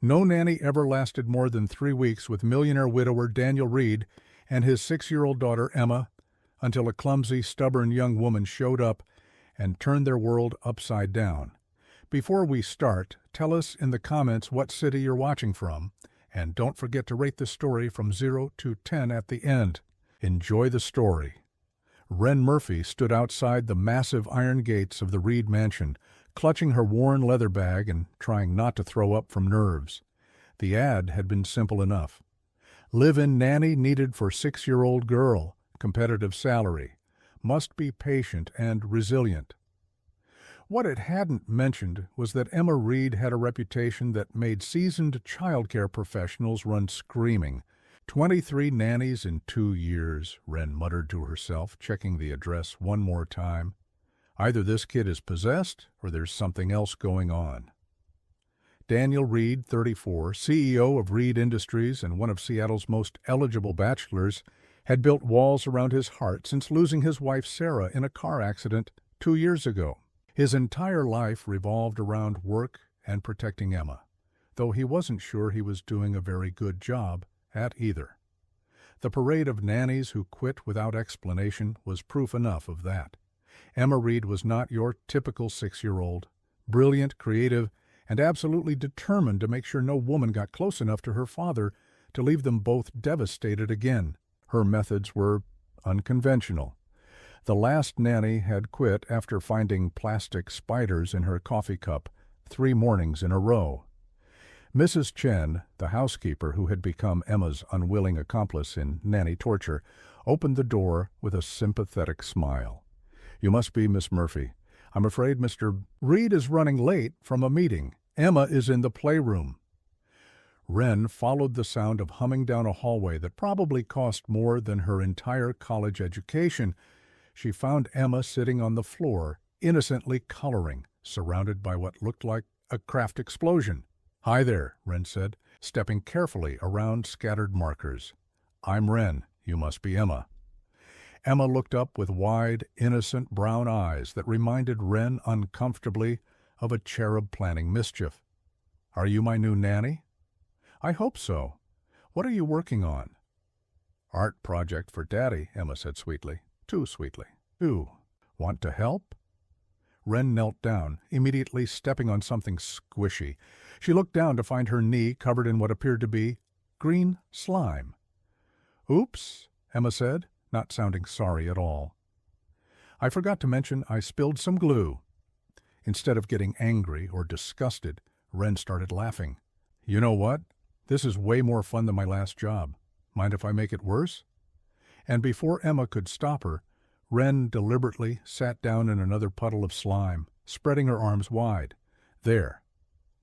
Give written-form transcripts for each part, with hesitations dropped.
No nanny ever lasted more than 3 weeks with millionaire widower Daniel Reed and his 6-year-old daughter Emma, until a clumsy, stubborn young woman showed up and turned their world upside down. Before we start, tell us in the comments what city you're watching from, and don't forget to rate the story from 0 to 10 at the end. Enjoy the story. Wren Murphy stood outside the massive iron gates of the Reed mansion, clutching her worn leather bag and trying not to throw up from nerves. The ad had been simple enough. Live-in nanny needed for 6-year-old girl, competitive salary, must be patient and resilient. What it hadn't mentioned was that Emma Reed had a reputation that made seasoned childcare professionals run screaming. 23 nannies in 2 years, Wren muttered to herself, checking the address one more time. Either this kid is possessed or there's something else going on. Daniel Reed, 34, CEO of Reed Industries and one of Seattle's most eligible bachelors, had built walls around his heart since losing his wife Sarah in a car accident 2 years ago. His entire life revolved around work and protecting Emma, though he wasn't sure he was doing a very good job at either. The parade of nannies who quit without explanation was proof enough of that. Emma Reed was not your typical 6-year-old, brilliant, creative, and absolutely determined to make sure no woman got close enough to her father to leave them both devastated again. Her methods were unconventional. The last nanny had quit after finding plastic spiders in her coffee cup 3 mornings in a row. Mrs. Chen, the housekeeper who had become Emma's unwilling accomplice in nanny torture, opened the door with a sympathetic smile. "You must be Miss Murphy. I'm afraid Mr. Reed is running late from a meeting. Emma is in the playroom." Wren followed the sound of humming down a hallway that probably cost more than her entire college education. She found Emma sitting on the floor, innocently coloring, surrounded by what looked like a craft explosion. "Hi there," Wren said, stepping carefully around scattered markers. "I'm Wren. You must be Emma." Emma looked up with wide, innocent brown eyes that reminded Wren uncomfortably of a cherub planning mischief. "Are you my new nanny?" "I hope so. What are you working on?" "Art project for Daddy," Emma said sweetly. Too sweetly. "You want to help?" Wren knelt down, immediately stepping on something squishy. She looked down to find her knee covered in what appeared to be green slime. "Oops," Emma said, not sounding sorry at all. "I forgot to mention I spilled some glue." Instead of getting angry or disgusted, Wren started laughing. "You know what? This is way more fun than my last job. Mind if I make it worse?" And before Emma could stop her, Wren deliberately sat down in another puddle of slime, spreading her arms wide. "There.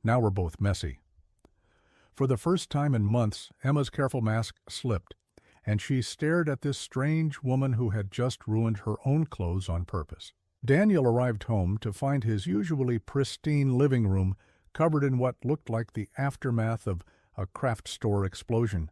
Now we're both messy." For the first time in months, Emma's careful mask slipped, and she stared at this strange woman who had just ruined her own clothes on purpose. Daniel arrived home to find his usually pristine living room covered in what looked like the aftermath of a craft store explosion.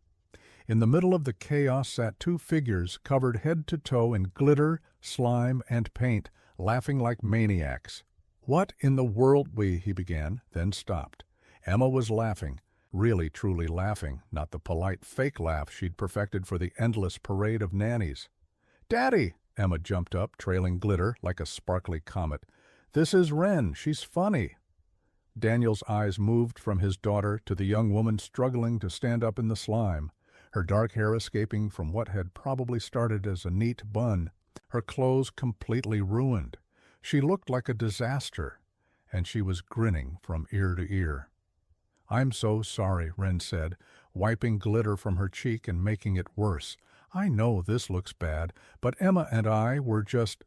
In the middle of the chaos sat 2 figures covered head to toe in glitter, slime, and paint, laughing like maniacs. "What in the world he began, then stopped. Emma was laughing, really truly laughing, not the polite fake laugh she'd perfected for the endless parade of nannies. "Daddy!" Emma jumped up, trailing glitter like a sparkly comet. "This is Wren. She's funny." Daniel's eyes moved from his daughter to the young woman struggling to stand up in the slime, her dark hair escaping from what had probably started as a neat bun, her clothes completely ruined. She looked like a disaster, and she was grinning from ear to ear. "I'm so sorry," Wren said, wiping glitter from her cheek and making it worse. "I know this looks bad, but Emma and I were just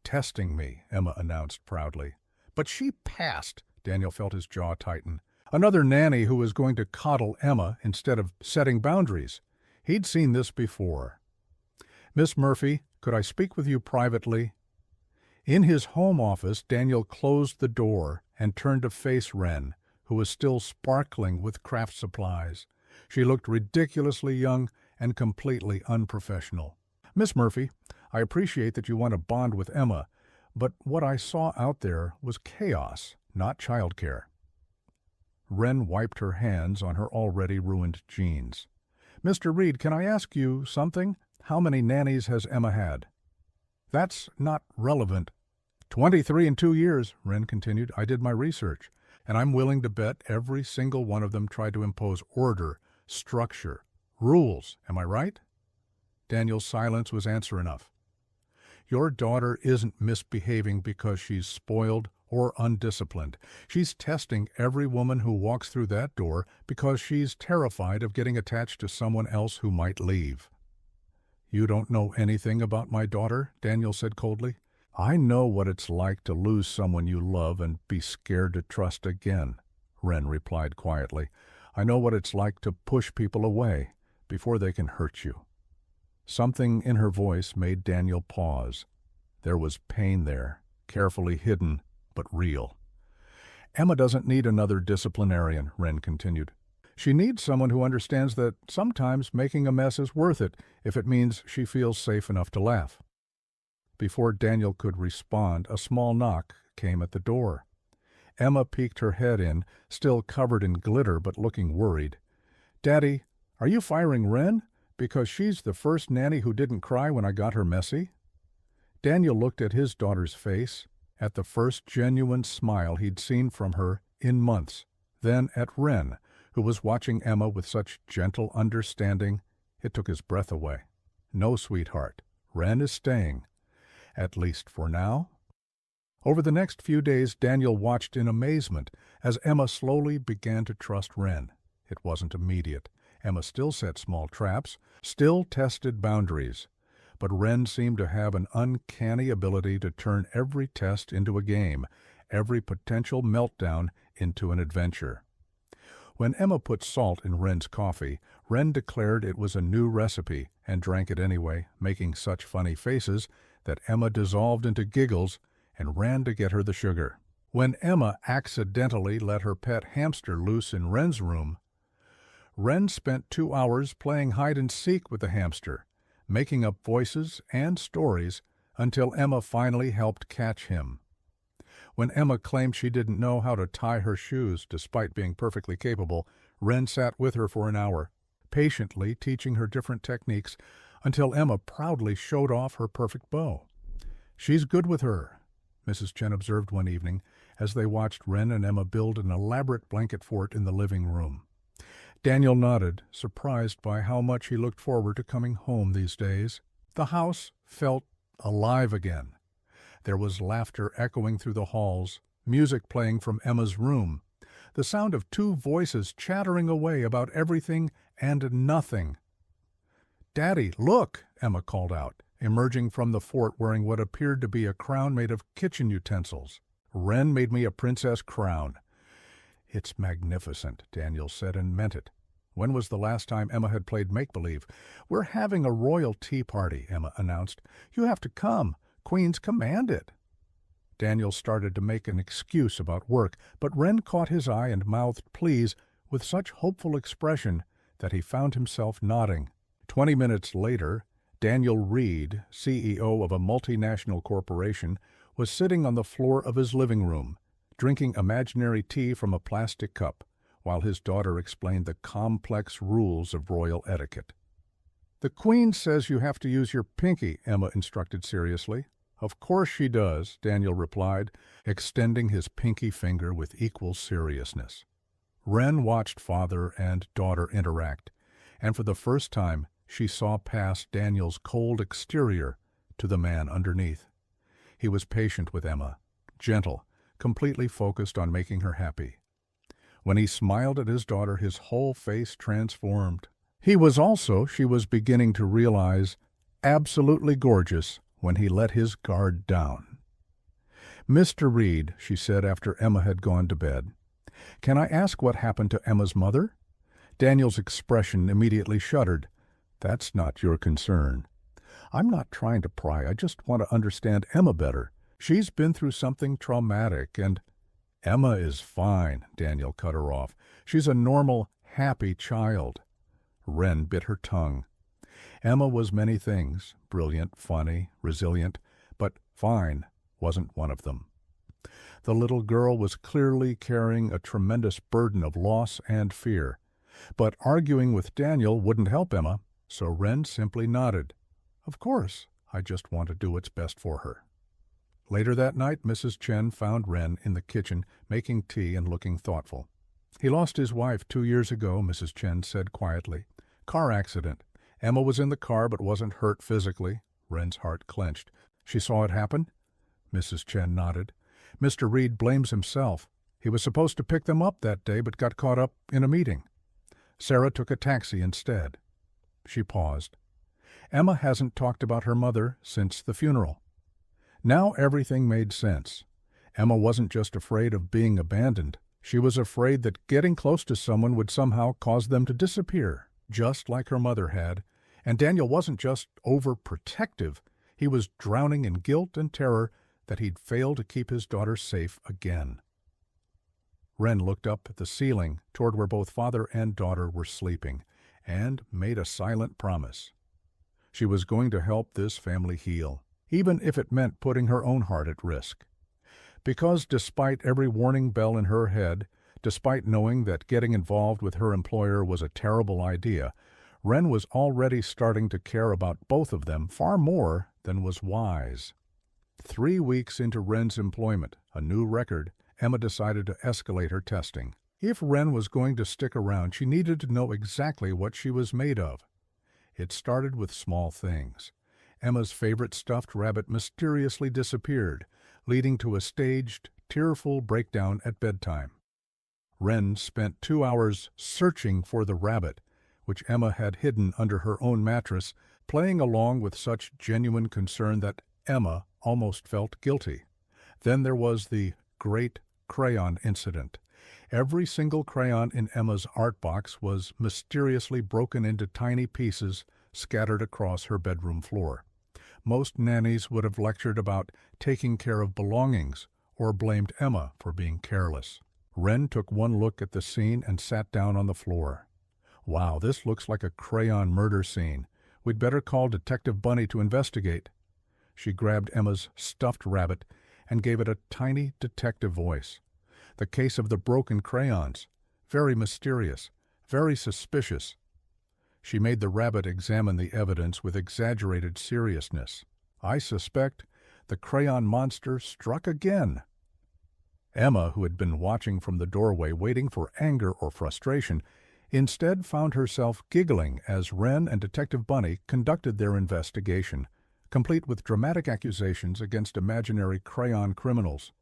testing me," Emma announced proudly. "But she passed." Daniel felt his jaw tighten. Another nanny who was going to coddle Emma instead of setting boundaries. He'd seen this before. "Miss Murphy, could I speak with you privately?" In his home office, Daniel closed the door and turned to face Wren, who was still sparkling with craft supplies. She looked ridiculously young and completely unprofessional. "Miss Murphy, I appreciate that you want to bond with Emma, but what I saw out there was chaos, not childcare." Wren wiped her hands on her already ruined jeans. "Mr. Reed, can I ask you something? How many nannies has Emma had?" "That's not relevant." 23 in 2 years, Wren continued. "I did my research, and I'm willing to bet every single one of them tried to impose order, structure, rules. Am I right?" Daniel's silence was answer enough. "Your daughter isn't misbehaving because she's spoiled or undisciplined. She's testing every woman who walks through that door because she's terrified of getting attached to someone else who might leave." "You don't know anything about my daughter," Daniel said coldly. "I know what it's like to lose someone you love and be scared to trust again," Wren replied quietly. "I know what it's like to push people away before they can hurt you." Something in her voice made Daniel pause. There was pain there, carefully hidden, but real. "Emma doesn't need another disciplinarian," Wren continued. "She needs someone who understands that sometimes making a mess is worth it if it means she feels safe enough to laugh." Before Daniel could respond, a small knock came at the door. Emma peeked her head in, still covered in glitter but looking worried. "Daddy, are you firing Wren? Because she's the first nanny who didn't cry when I got her messy." Daniel looked at his daughter's face, at the first genuine smile he'd seen from her in months, then at Wren, who was watching Emma with such gentle understanding it took his breath away. "No, sweetheart, Wren is staying, at least for now." Over the next few days, Daniel watched in amazement as Emma slowly began to trust Wren. It wasn't immediate. Emma still set small traps, still tested boundaries, but Wren seemed to have an uncanny ability to turn every test into a game, every potential meltdown into an adventure. When Emma put salt in Wren's coffee, Wren declared it was a new recipe and drank it anyway, making such funny faces that Emma dissolved into giggles and ran to get her the sugar. When Emma accidentally let her pet hamster loose in Wren's room, Wren spent 2 hours playing hide-and-seek with the hamster, making up voices and stories until Emma finally helped catch him. When Emma claimed she didn't know how to tie her shoes despite being perfectly capable, Wren sat with her for an hour, patiently teaching her different techniques until Emma proudly showed off her perfect bow. "She's good with her," Mrs. Chen observed one evening as they watched Wren and Emma build an elaborate blanket fort in the living room. Daniel nodded, surprised by how much he looked forward to coming home these days. The house felt alive again. There was laughter echoing through the halls, music playing from Emma's room, the sound of 2 voices chattering away about everything and nothing. "Daddy, look!" Emma called out, emerging from the fort wearing what appeared to be a crown made of kitchen utensils. "Wren made me a princess crown." "It's magnificent," Daniel said and meant it. When was the last time Emma had played make-believe? "We're having a royal tea party," Emma announced. "You have to come. Queens command it." Daniel started to make an excuse about work, but Wren caught his eye and mouthed please with such hopeful expression that he found himself nodding. 20 minutes later, Daniel Reed, CEO of a multinational corporation, was sitting on the floor of his living room, drinking imaginary tea from a plastic cup, while his daughter explained the complex rules of royal etiquette. "The Queen says you have to use your pinky," Emma instructed seriously. "Of course she does," Daniel replied, extending his pinky finger with equal seriousness. Wren watched father and daughter interact, and for the first time she saw past Daniel's cold exterior to the man underneath. He was patient with Emma, gentle, completely focused on making her happy. When he smiled at his daughter, his whole face transformed. He was also, she was beginning to realize, absolutely gorgeous when he let his guard down. "Mr. Reed," she said after Emma had gone to bed, "can I ask what happened to Emma's mother?" Daniel's expression immediately shuddered. "That's not your concern." "I'm not trying to pry. I just want to understand Emma better. She's been through something traumatic and—" "Emma is fine," Daniel cut her off. "She's a normal, happy child." Wren bit her tongue. Emma was many things, brilliant, funny, resilient, but fine wasn't one of them. The little girl was clearly carrying a tremendous burden of loss and fear. But arguing with Daniel wouldn't help Emma, so Wren simply nodded. Of course, I just want to do what's best for her. Later that night, Mrs. Chen found Wren in the kitchen making tea and looking thoughtful. He lost his wife 2 years ago, Mrs. Chen said quietly. Car accident. Emma was in the car but wasn't hurt physically. Wren's heart clenched. She saw it happen? Mrs. Chen nodded. Mr. Reed blames himself. He was supposed to pick them up that day but got caught up in a meeting. Sarah took a taxi instead. She paused. Emma hasn't talked about her mother since the funeral. Now everything made sense. Emma wasn't just afraid of being abandoned. She was afraid that getting close to someone would somehow cause them to disappear, just like her mother had. And Daniel wasn't just overprotective. He was drowning in guilt and terror that he'd failed to keep his daughter safe again. Wren looked up at the ceiling toward where both father and daughter were sleeping and made a silent promise. She was going to help this family heal, even if it meant putting her own heart at risk. Because despite every warning bell in her head, despite knowing that getting involved with her employer was a terrible idea, Wren was already starting to care about both of them far more than was wise. 3 weeks into Wren's employment, a new record, Emma decided to escalate her testing. If Wren was going to stick around, she needed to know exactly what she was made of. It started with small things. Emma's favorite stuffed rabbit mysteriously disappeared, leading to a staged, tearful breakdown at bedtime. Wren spent 2 hours searching for the rabbit, which Emma had hidden under her own mattress, playing along with such genuine concern that Emma almost felt guilty. Then there was the great crayon incident. Every single crayon in Emma's art box was mysteriously broken into tiny pieces scattered across her bedroom floor. Most nannies would have lectured about taking care of belongings or blamed Emma for being careless. Wren took one look at the scene and sat down on the floor. Wow, this looks like a crayon murder scene. We'd better call Detective Bunny to investigate. She grabbed Emma's stuffed rabbit and gave it a tiny detective voice. The case of the broken crayons. Very mysterious, very suspicious. She made the rabbit examine the evidence with exaggerated seriousness. I suspect the crayon monster struck again. Emma, who had been watching from the doorway waiting for anger or frustration, instead found herself giggling as Wren and Detective Bunny conducted their investigation, complete with dramatic accusations against imaginary crayon criminals.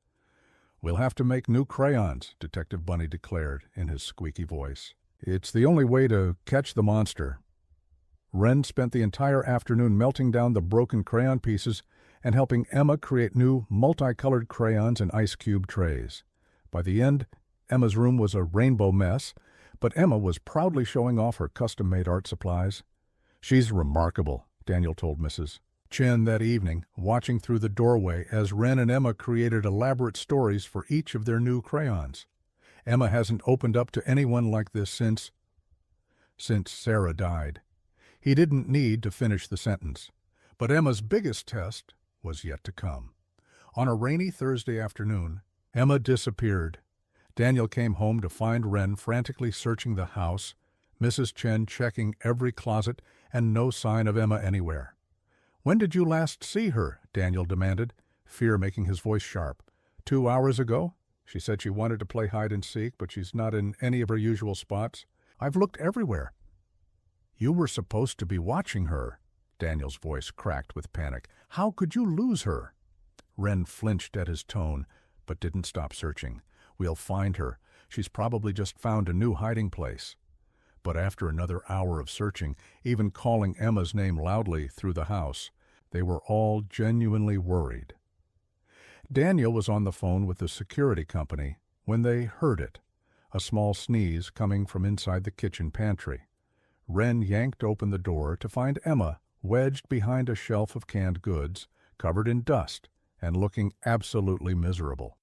We'll have to make new crayons, Detective Bunny declared in his squeaky voice. It's the only way to catch the monster. Wren spent the entire afternoon melting down the broken crayon pieces and helping Emma create new multicolored crayons in ice cube trays. By the end, Emma's room was a rainbow mess, but Emma was proudly showing off her custom-made art supplies. She's remarkable, Daniel told Mrs. Chen that evening, watching through the doorway as Wren and Emma created elaborate stories for each of their new crayons. Emma hasn't opened up to anyone like this since Sarah died. He didn't need to finish the sentence. But Emma's biggest test was yet to come. On a rainy Thursday afternoon, Emma disappeared. Daniel came home to find Wren frantically searching the house, Mrs. Chen checking every closet, and no sign of Emma anywhere. "When did you last see her?" Daniel demanded, fear making his voice sharp. 2 hours ago? She said she wanted to play hide and seek, but she's not in any of her usual spots. I've looked everywhere. You were supposed to be watching her. Daniel's voice cracked with panic. How could you lose her? Wren flinched at his tone, but didn't stop searching. We'll find her. She's probably just found a new hiding place. But after another hour of searching, even calling Emma's name loudly through the house, they were all genuinely worried. Daniel was on the phone with the security company when they heard it, a small sneeze coming from inside the kitchen pantry. Wren yanked open the door to find Emma wedged behind a shelf of canned goods, covered in dust and looking absolutely miserable.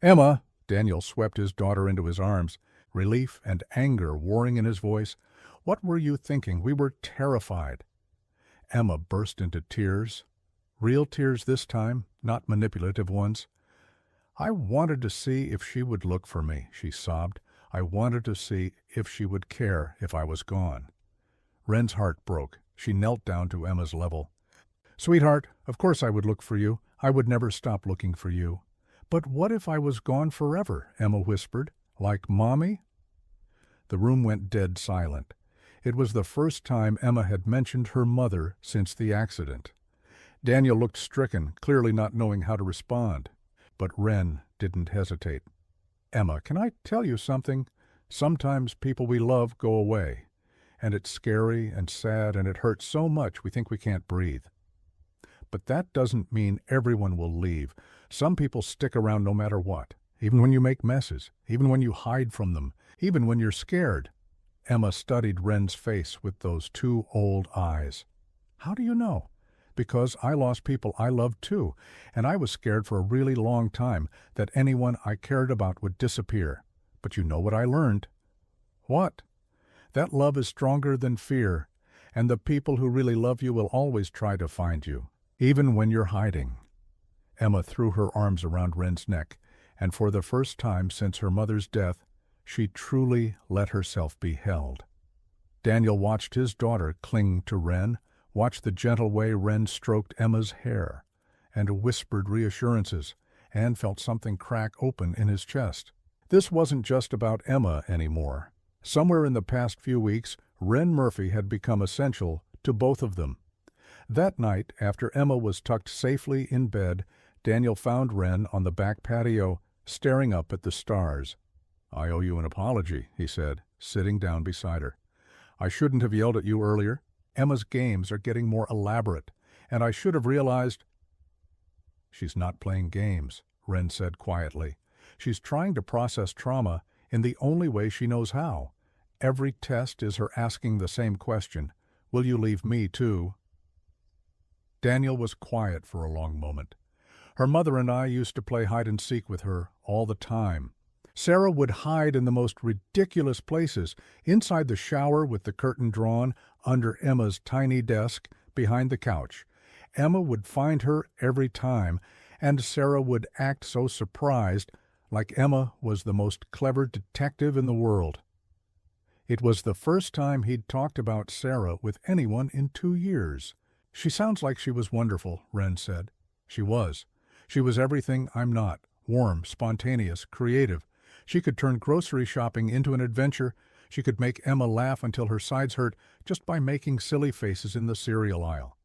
"Emma!" Daniel swept his daughter into his arms, relief and anger warring in his voice. "What were you thinking? We were terrified." Emma burst into tears. Real tears this time, not manipulative ones. I wanted to see if she would look for me, she sobbed. I wanted to see if she would care if I was gone. Wren's heart broke. She knelt down to Emma's level. Sweetheart, of course I would look for you. I would never stop looking for you. But what if I was gone forever? Emma whispered. Like Mommy? The room went dead silent. It was the first time Emma had mentioned her mother since the accident. Daniel looked stricken, clearly not knowing how to respond. But Wren didn't hesitate. Emma, can I tell you something? Sometimes people we love go away, and it's scary and sad and it hurts so much we think we can't breathe. But that doesn't mean everyone will leave. Some people stick around no matter what, even when you make messes, even when you hide from them, even when you're scared. Emma studied Wren's face with those two old eyes. How do you know? Because I lost people I loved too, and I was scared for a really long time that anyone I cared about would disappear. But you know what I learned? What? That love is stronger than fear, and the people who really love you will always try to find you, even when you're hiding. Emma threw her arms around Wren's neck, and for the first time since her mother's death, she truly let herself be held. Daniel watched his daughter cling to Wren, watched the gentle way Wren stroked Emma's hair, and whispered reassurances, and felt something crack open in his chest. This wasn't just about Emma anymore. Somewhere in the past few weeks, Wren Murphy had become essential to both of them. That night, after Emma was tucked safely in bed, Daniel found Wren on the back patio, staring up at the stars. I owe you an apology, he said, sitting down beside her. I shouldn't have yelled at you earlier. Emma's games are getting more elaborate, and I should have realized— She's not playing games, Wren said quietly. She's trying to process trauma in the only way she knows how. Every test is her asking the same question. Will you leave me too? Daniel was quiet for a long moment. Her mother and I used to play hide-and-seek with her all the time. Sarah would hide in the most ridiculous places, inside the shower with the curtain drawn, under Emma's tiny desk, behind the couch. Emma would find her every time, and Sarah would act so surprised, like Emma was the most clever detective in the world. It was the first time he'd talked about Sarah with anyone in 2 years. She sounds like she was wonderful, Wren said. She was. She was everything I'm not. Warm, spontaneous, creative. She could turn grocery shopping into an adventure. She could make Emma laugh until her sides hurt just by making silly faces in the cereal aisle.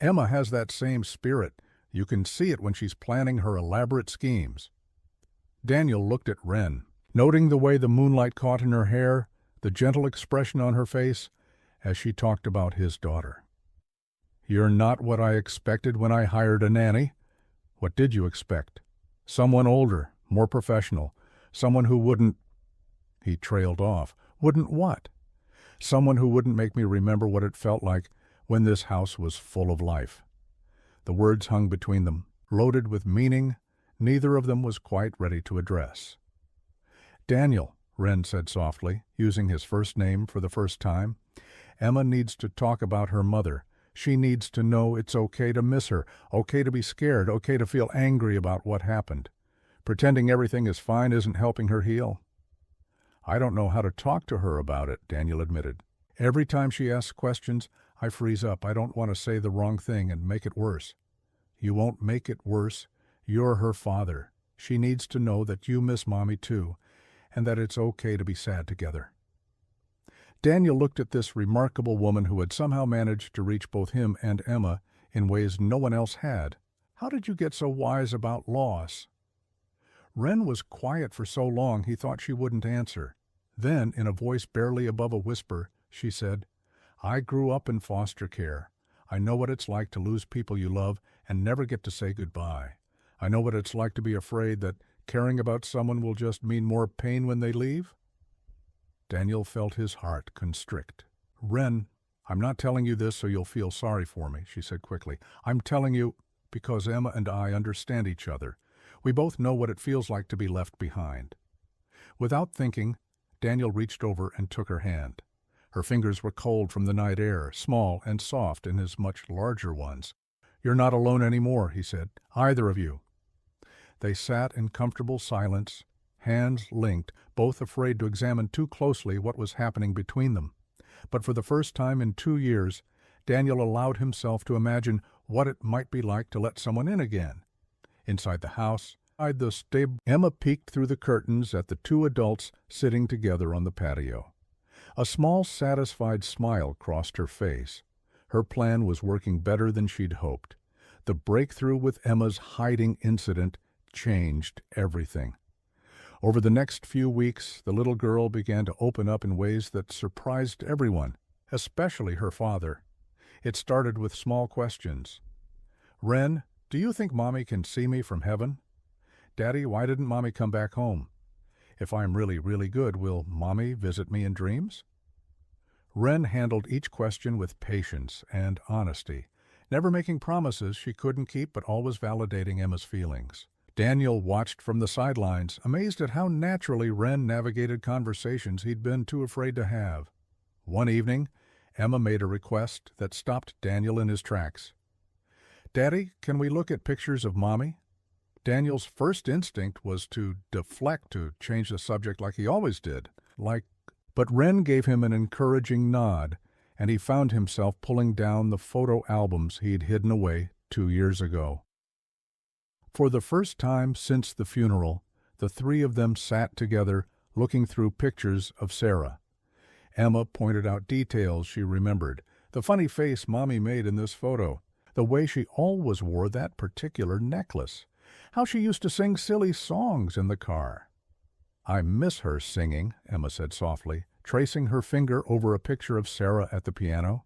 Emma has that same spirit. You can see it when she's planning her elaborate schemes. Daniel looked at Wren, noting the way the moonlight caught in her hair, the gentle expression on her face, as she talked about his daughter. You're not what I expected when I hired a nanny. What did you expect? Someone older, more professional, someone who wouldn't— He trailed off. Wouldn't what? Someone who wouldn't make me remember what it felt like when this house was full of life. The words hung between them, loaded with meaning neither of them was quite ready to address. Daniel, Wren said softly, using his first name for the first time. Emma needs to talk about her mother. She needs to know it's okay to miss her, okay to be scared, okay to feel angry about what happened. Pretending everything is fine isn't helping her heal. I don't know how to talk to her about it, Daniel admitted. Every time she asks questions, I freeze up. I don't want to say the wrong thing and make it worse. You won't make it worse. You're her father. She needs to know that you miss Mommy too, and that it's okay to be sad together. Daniel looked at this remarkable woman who had somehow managed to reach both him and Emma in ways no one else had. How did you get so wise about loss? Wren was quiet for so long he thought she wouldn't answer. Then, in a voice barely above a whisper, she said, I grew up in foster care. I know what it's like to lose people you love and never get to say goodbye. I know what it's like to be afraid that caring about someone will just mean more pain when they leave. Daniel felt his heart constrict. Wren, I'm not telling you this so you'll feel sorry for me, she said quickly. I'm telling you because Emma and I understand each other. We both know what it feels like to be left behind. Without thinking, Daniel reached over and took her hand. Her fingers were cold from the night air, small and soft in his much larger ones. You're not alone anymore, he said. Either of you. They sat in comfortable silence, hands linked, both afraid to examine too closely what was happening between them. But for the first time in 2 years, Daniel allowed himself to imagine what it might be like to let someone in again. Inside the house, inside the stable, Emma peeked through the curtains at the two adults sitting together on the patio. A small, satisfied smile crossed her face. Her plan was working better than she'd hoped. The breakthrough with Emma's hiding incident changed everything. Over the next few weeks, the little girl began to open up in ways that surprised everyone, especially her father. It started with small questions. "Ren, do you think Mommy can see me from heaven? Daddy, why didn't Mommy come back home? If I'm really, really good, will Mommy visit me in dreams?" Ren handled each question with patience and honesty, never making promises she couldn't keep but always validating Emma's feelings. Daniel watched from the sidelines, amazed at how naturally Ren navigated conversations he'd been too afraid to have. One evening, Emma made a request that stopped Daniel in his tracks. "Daddy, can we look at pictures of Mommy?" Daniel's first instinct was to deflect, to change the subject like he always did, but Ren gave him an encouraging nod, and he found himself pulling down the photo albums he'd hidden away 2 years ago. For the first time since the funeral, the three of them sat together, looking through pictures of Sarah. Emma pointed out details she remembered. The funny face Mommy made in this photo, the way she always wore that particular necklace, how she used to sing silly songs in the car. "I miss her singing," Emma said softly, tracing her finger over a picture of Sarah at the piano.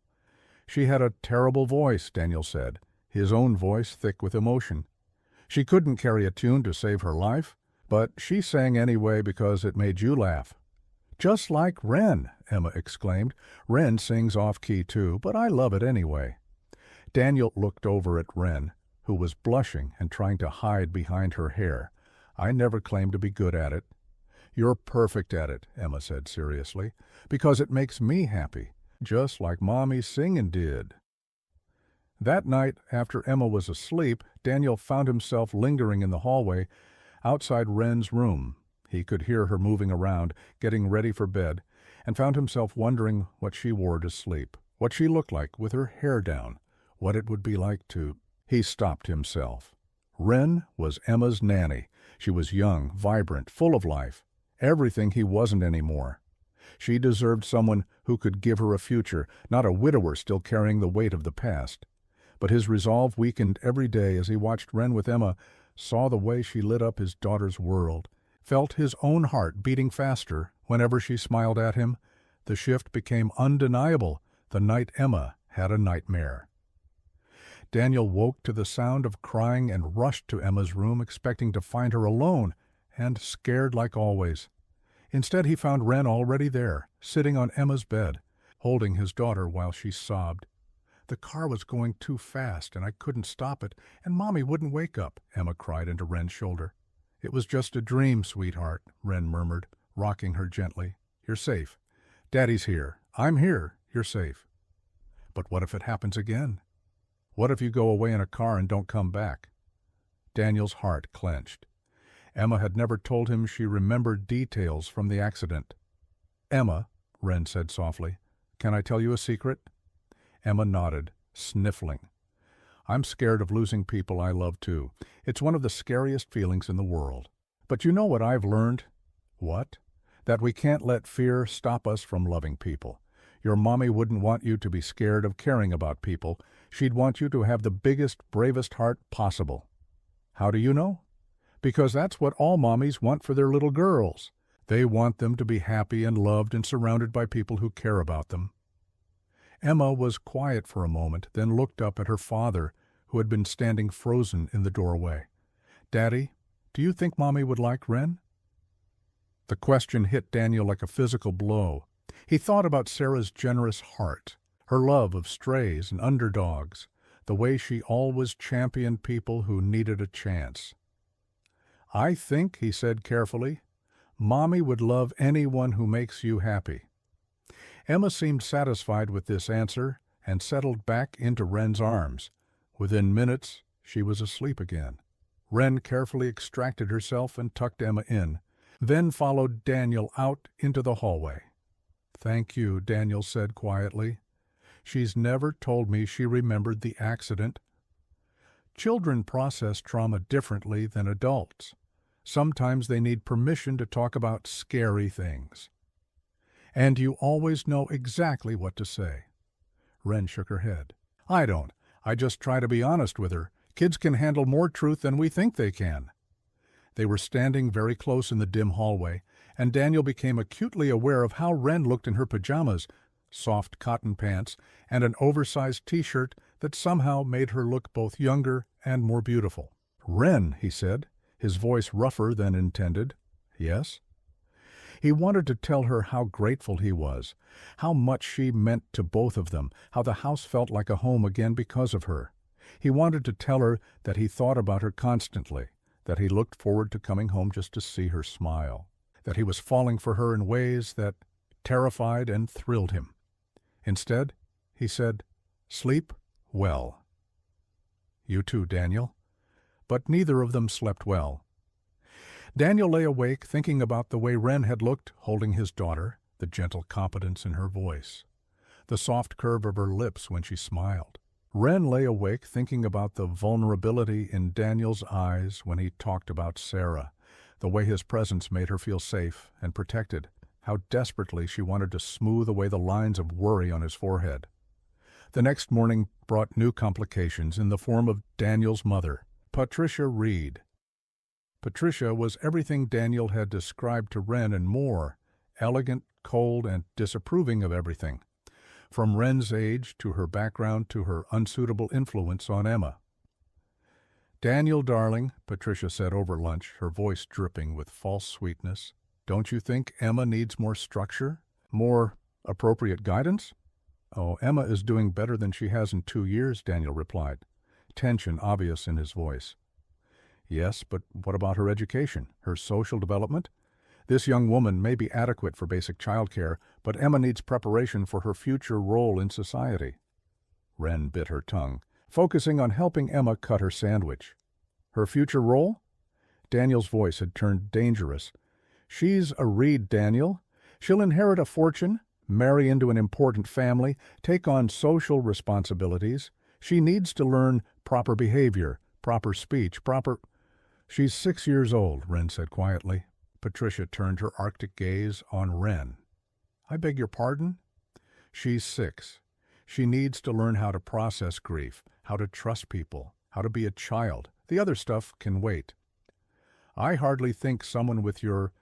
"She had a terrible voice," Daniel said, his own voice thick with emotion. "She couldn't carry a tune to save her life, but she sang anyway because it made you laugh." "Just like Ren," Emma exclaimed. "Ren sings off-key too, but I love it anyway." Daniel looked over at Ren, who was blushing and trying to hide behind her hair. "I never claimed to be good at it." "You're perfect at it," Emma said seriously, "because it makes me happy, just like Mommy singing did." That night, after Emma was asleep, Daniel found himself lingering in the hallway outside Ren's room. He could hear her moving around, getting ready for bed, and found himself wondering what she wore to sleep, what she looked like with her hair down, what it would be like to... He stopped himself. Ren was Emma's nanny. She was young, vibrant, full of life, everything he wasn't anymore. She deserved someone who could give her a future, not a widower still carrying the weight of the past. But his resolve weakened every day as he watched Ren with Emma, saw the way she lit up his daughter's world, felt his own heart beating faster whenever she smiled at him. The shift became undeniable the night Emma had a nightmare. Daniel woke to the sound of crying and rushed to Emma's room, expecting to find her alone and scared like always. Instead, he found Ren already there, sitting on Emma's bed, holding his daughter while she sobbed. "The car was going too fast, and I couldn't stop it, and Mommy wouldn't wake up," Emma cried into Ren's shoulder. "It was just a dream, sweetheart," Ren murmured, rocking her gently. "You're safe. Daddy's here. I'm here. You're safe." "But what if it happens again? What if you go away in a car and don't come back?" Daniel's heart clenched. Emma had never told him she remembered details from the accident. "Emma," Ren said softly, "can I tell you a secret?" Emma nodded, sniffling. "I'm scared of losing people I love too. It's one of the scariest feelings in the world. But you know what I've learned?" "What?" "That we can't let fear stop us from loving people. Your Mommy wouldn't want you to be scared of caring about people. She'd want you to have the biggest, bravest heart possible." "How do you know?" "Because that's what all mommies want for their little girls. They want them to be happy and loved and surrounded by people who care about them." Emma was quiet for a moment, then looked up at her father, who had been standing frozen in the doorway. "Daddy, do you think Mommy would like Ren?" The question hit Daniel like a physical blow. He thought about Sarah's generous heart, her love of strays and underdogs, the way she always championed people who needed a chance. "I think," he said carefully, "Mommy would love anyone who makes you happy." Emma seemed satisfied with this answer and settled back into Ren's arms. Within minutes, she was asleep again. Wren carefully extracted herself and tucked Emma in, then followed Daniel out into the hallway. "Thank you," Daniel said quietly. "She's never told me she remembered the accident." Children process trauma differently than adults. Sometimes they need permission to talk about scary things. "And you always know exactly what to say." Wren shook her head. "I don't. I just try to be honest with her. Kids can handle more truth than we think they can." They were standing very close in the dim hallway, and Daniel became acutely aware of how Wren looked in her pajamas, soft cotton pants, and an oversized T-shirt that somehow made her look both younger and more beautiful. "Wren," he said, his voice rougher than intended. "Yes?" He wanted to tell her how grateful he was, how much she meant to both of them, how the house felt like a home again because of her. He wanted to tell her that he thought about her constantly, that he looked forward to coming home just to see her smile, that he was falling for her in ways that terrified and thrilled him. Instead, he said, "Sleep well." "You too, Daniel." But neither of them slept well. Daniel lay awake thinking about the way Wren had looked holding his daughter, the gentle competence in her voice, the soft curve of her lips when she smiled. Wren lay awake thinking about the vulnerability in Daniel's eyes when he talked about Sarah, the way his presence made her feel safe and protected, how desperately she wanted to smooth away the lines of worry on his forehead. The next morning brought new complications in the form of Daniel's mother, Patricia Reed. Patricia was everything Daniel had described to Wren and more, elegant, cold, and disapproving of everything, from Wren's age to her background to her unsuitable influence on Emma. "Daniel, darling," Patricia said over lunch, her voice dripping with false sweetness, "don't you think Emma needs more structure, more appropriate guidance?" "Oh, Emma is doing better than she has in 2 years," Daniel replied, tension obvious in his voice. "Yes, but what about her education, her social development? This young woman may be adequate for basic childcare, but Emma needs preparation for her future role in society." Wren bit her tongue, focusing on helping Emma cut her sandwich. "Her future role?" Daniel's voice had turned dangerous. "She's a Reed, Daniel. She'll inherit a fortune, marry into an important family, take on social responsibilities. She needs to learn proper behavior, proper speech, proper—" "She's 6 years old," Wren said quietly. Patricia turned her Arctic gaze on Wren. "I beg your pardon?" "She's 6. She needs to learn how to process grief, how to trust people, how to be a child. The other stuff can wait." "I hardly think someone with your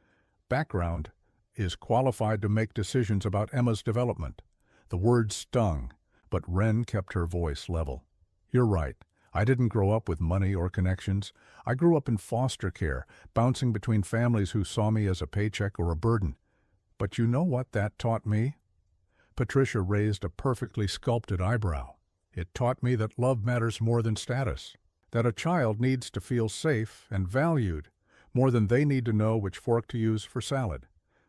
background is qualified to make decisions about Emma's development." The words stung, but Wren kept her voice level. "You're right. I didn't grow up with money or connections. I grew up in foster care, bouncing between families who saw me as a paycheck or a burden. But you know what that taught me?" Patricia raised a perfectly sculpted eyebrow. "It taught me that love matters more than status, that a child needs to feel safe and valued more than they need to know which fork to use for salad.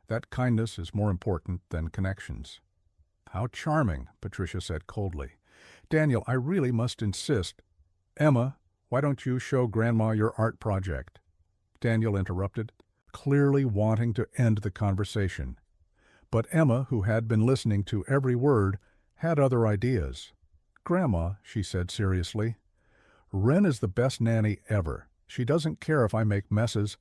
That kindness is more important than connections." "How charming," Patricia said coldly. "Daniel, I really must insist—" "Emma, why don't you show Grandma your art project?" Daniel interrupted, clearly wanting to end the conversation. But Emma, who had been listening to every word, had other ideas. "Grandma," she said seriously, "Wren is the best nanny ever. She doesn't care if I make messes,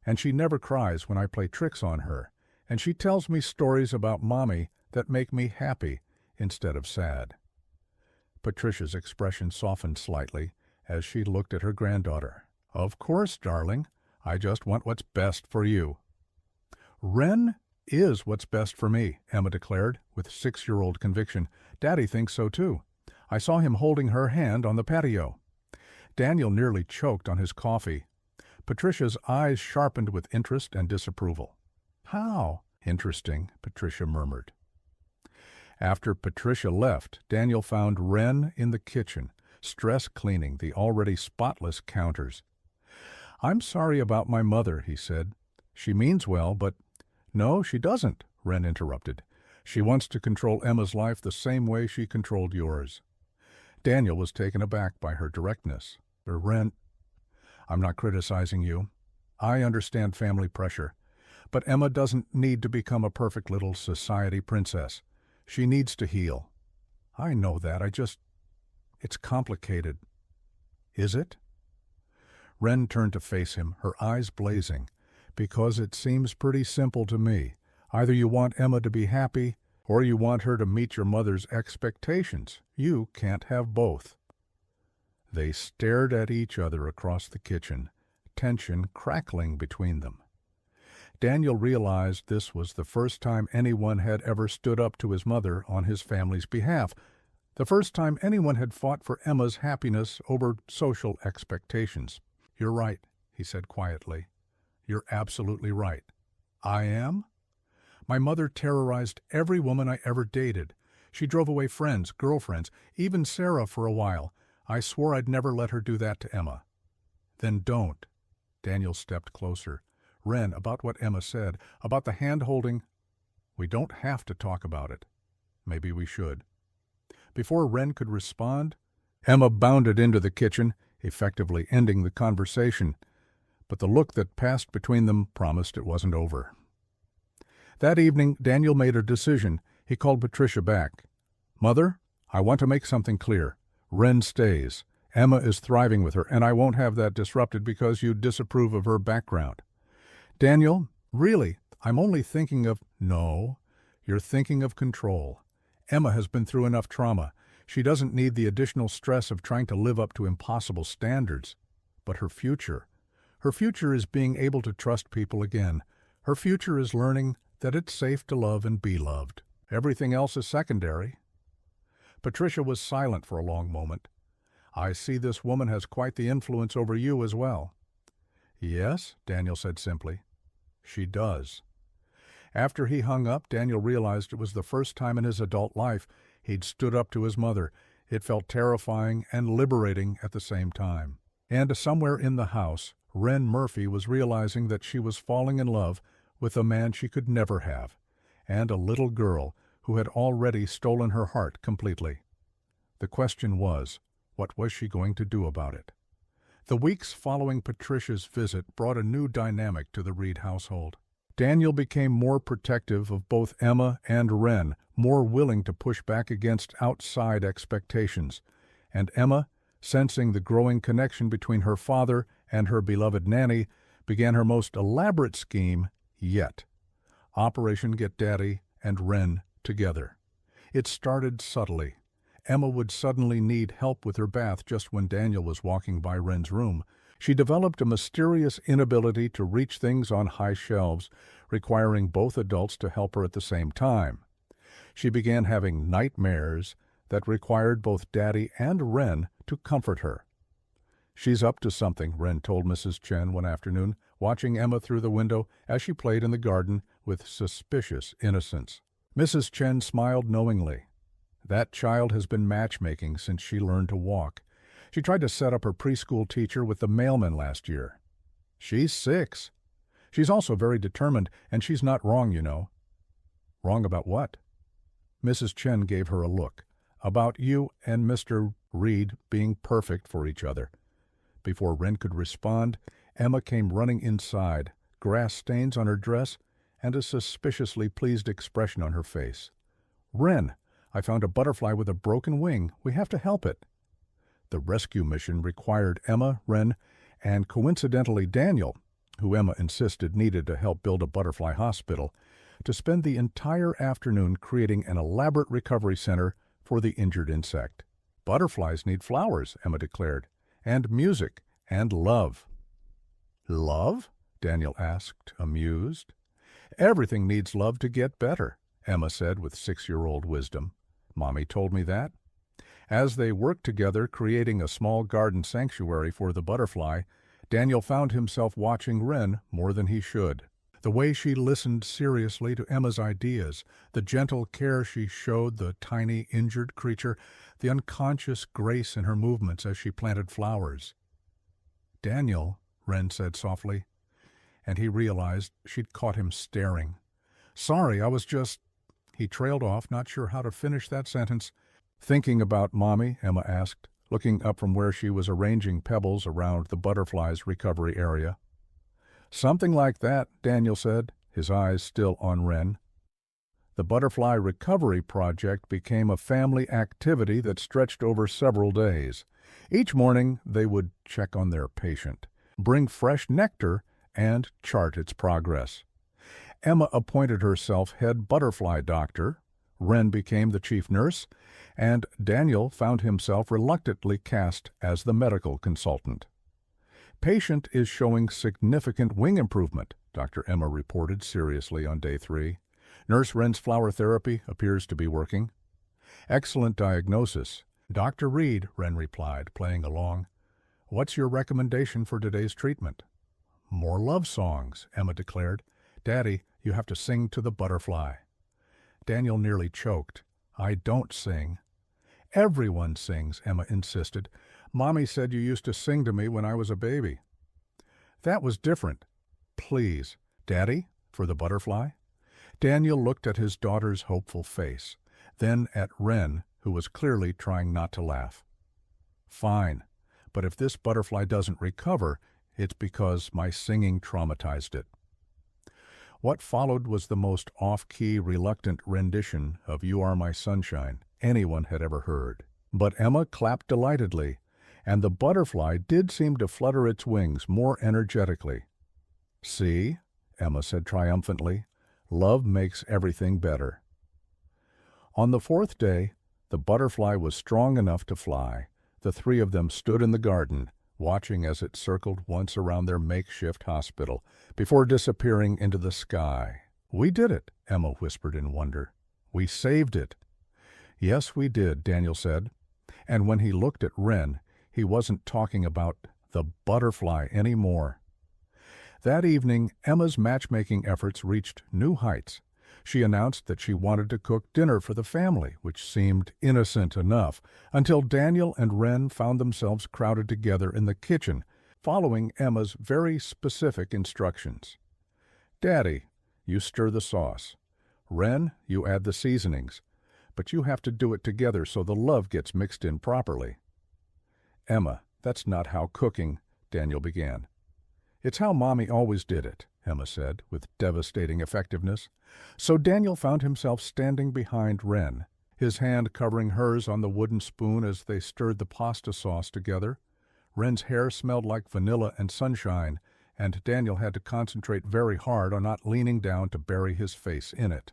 and she never cries when I play tricks on her, and she tells me stories about Mommy that make me happy instead of sad." Patricia's expression softened slightly as she looked at her granddaughter. "Of course, darling. I just want what's best for you." "Wren is what's best for me," Emma declared with 6-year-old conviction. "Daddy thinks so too. I saw him holding her hand on the patio." Daniel nearly choked on his coffee. Patricia's eyes sharpened with interest and disapproval. "How?" "Interesting," Patricia murmured. After Patricia left, Daniel found Wren in the kitchen, stress cleaning the already spotless counters. "I'm sorry about my mother," he said. "She means well, but—" "No, she doesn't," Wren interrupted. "She wants to control Emma's life the same way she controlled yours." Daniel was taken aback by her directness. "Wren—" I'm not criticizing you. I understand family pressure. But Emma doesn't need to become a perfect little society princess. She needs to heal. I know that. It's complicated. Is it? Wren turned to face him, her eyes blazing. Because it seems pretty simple to me. Either you want Emma to be happy, or you want her to meet your mother's expectations. You can't have both. They stared at each other across the kitchen, tension crackling between them. Daniel realized this was the first time anyone had ever stood up to his mother on his family's behalf, the first time anyone had fought for Emma's happiness over social expectations. "You're right," he said quietly. "You're absolutely right." "I am?" "My mother terrorized every woman I ever dated. She drove away friends, girlfriends, even Sarah for a while. I swore I'd never let her do that to Emma." "Then don't." Daniel stepped closer. "Wren, about what Emma said, about the hand-holding, we don't have to talk about it. Maybe we should." Before Wren could respond, Emma bounded into the kitchen, effectively ending the conversation, but the look that passed between them promised it wasn't over. That evening, Daniel made a decision. He called Patricia back. "Mother, I want to make something clear. Wren stays. Emma is thriving with her, and I won't have that disrupted because you disapprove of her background." "Daniel, really, I'm only thinking of—" "No, you're thinking of control. Emma has been through enough trauma. She doesn't need the additional stress of trying to live up to impossible standards. But her future is being able to trust people again. Her future is learning that it's safe to love and be loved. Everything else is secondary." Patricia was silent for a long moment. "I see this woman has quite the influence over you as well." "Yes," Daniel said simply. "She does." After he hung up, Daniel realized it was the first time in his adult life he'd stood up to his mother. It felt terrifying and liberating at the same time. And somewhere in the house, Wren Murphy was realizing that she was falling in love with a man she could never have, and a little girl who had already stolen her heart completely. The question was, what was she going to do about it? The weeks following Patricia's visit brought a new dynamic to the Reed household. Daniel became more protective of both Emma and Wren, more willing to push back against outside expectations, and Emma, sensing the growing connection between her father and her beloved Nanny, began her most elaborate scheme yet. Operation Get Daddy and Wren together. It started subtly. Emma would suddenly need help with her bath just when Daniel was walking by Wren's room. She developed a mysterious inability to reach things on high shelves, requiring both adults to help her at the same time. She began having nightmares that required both Daddy and Wren to comfort her. "She's up to something," Wren told Mrs. Chen one afternoon, watching Emma through the window as she played in the garden with suspicious innocence. Mrs. Chen smiled knowingly. "That child has been matchmaking since she learned to walk. She tried to set up her preschool teacher with the mailman last year. She's 6. She's also very determined, and she's not wrong, you know." "Wrong about what?" Mrs. Chen gave her a look. "About you and Mr. Reed being perfect for each other." Before Wren could respond, Emma came running inside, grass stains on her dress and a suspiciously pleased expression on her face. "Wren, I found a butterfly with a broken wing. We have to help it." The rescue mission required Emma, Wren, and coincidentally Daniel, who Emma insisted needed to help build a butterfly hospital, to spend the entire afternoon creating an elaborate recovery center for the injured insect. "Butterflies need flowers," Emma declared, "and music, and love." "Love?" Daniel asked, amused. "Everything needs love to get better," Emma said with 6-year-old wisdom. "Mommy told me that." As they worked together creating a small garden sanctuary for the butterfly, Daniel found himself watching Wren more than he should. The way she listened seriously to Emma's ideas, the gentle care she showed the tiny, injured creature, the unconscious grace in her movements as she planted flowers. "Daniel," Wren said softly, and he realized she'd caught him staring. "Sorry, I was just—" He trailed off, not sure how to finish that sentence. "Thinking about Mommy?" Emma asked. looking up from where she was arranging pebbles around the butterfly's recovery area. "Something like that," Daniel said, his eyes still on Wren. The butterfly recovery project became a family activity that stretched over several days. Each morning they would check on their patient, bring fresh nectar, and chart its progress. Emma appointed herself head butterfly doctor, Wren became the chief nurse, and Daniel found himself reluctantly cast as the medical consultant. "Patient is showing significant wing improvement," Dr. Emma reported seriously on day 3. "Nurse Wren's flower therapy appears to be working." "Excellent diagnosis. Dr. Reed," Wren replied, playing along. "What's your recommendation for today's treatment?" "More love songs," Emma declared. "Daddy, you have to sing to the butterfly." Daniel nearly choked. "I don't sing." "Everyone sings," Emma insisted. "Mommy said you used to sing to me when I was a baby." "That was different. Please, Daddy, for the butterfly." Daniel looked at his daughter's hopeful face, then at Wren, who was clearly trying not to laugh. "Fine, but if this butterfly doesn't recover, it's because my singing traumatized it." What followed was the most off-key, reluctant rendition of "You Are My Sunshine" anyone had ever heard. But Emma clapped delightedly, and the butterfly did seem to flutter its wings more energetically. "See," Emma said triumphantly, "love makes everything better." On the 4th day, the butterfly was strong enough to fly. The 3 of them stood in the garden, watching as it circled once around their makeshift hospital, before disappearing into the sky. "We did it," Emma whispered in wonder. "We saved it." "Yes, we did," Daniel said. And when he looked at Wren, he wasn't talking about the butterfly anymore. That evening, Emma's matchmaking efforts reached new heights. She announced that she wanted to cook dinner for the family, which seemed innocent enough, until Daniel and Wren found themselves crowded together in the kitchen, following Emma's very specific instructions. "Daddy, you stir the sauce. Wren, you add the seasonings. But you have to do it together so the love gets mixed in properly." "Emma, that's not how cooking," Daniel began. "It's how Mommy always did it," Emma said, with devastating effectiveness. So Daniel found himself standing behind Wren, his hand covering hers on the wooden spoon as they stirred the pasta sauce together. Wren's hair smelled like vanilla and sunshine, and Daniel had to concentrate very hard on not leaning down to bury his face in it.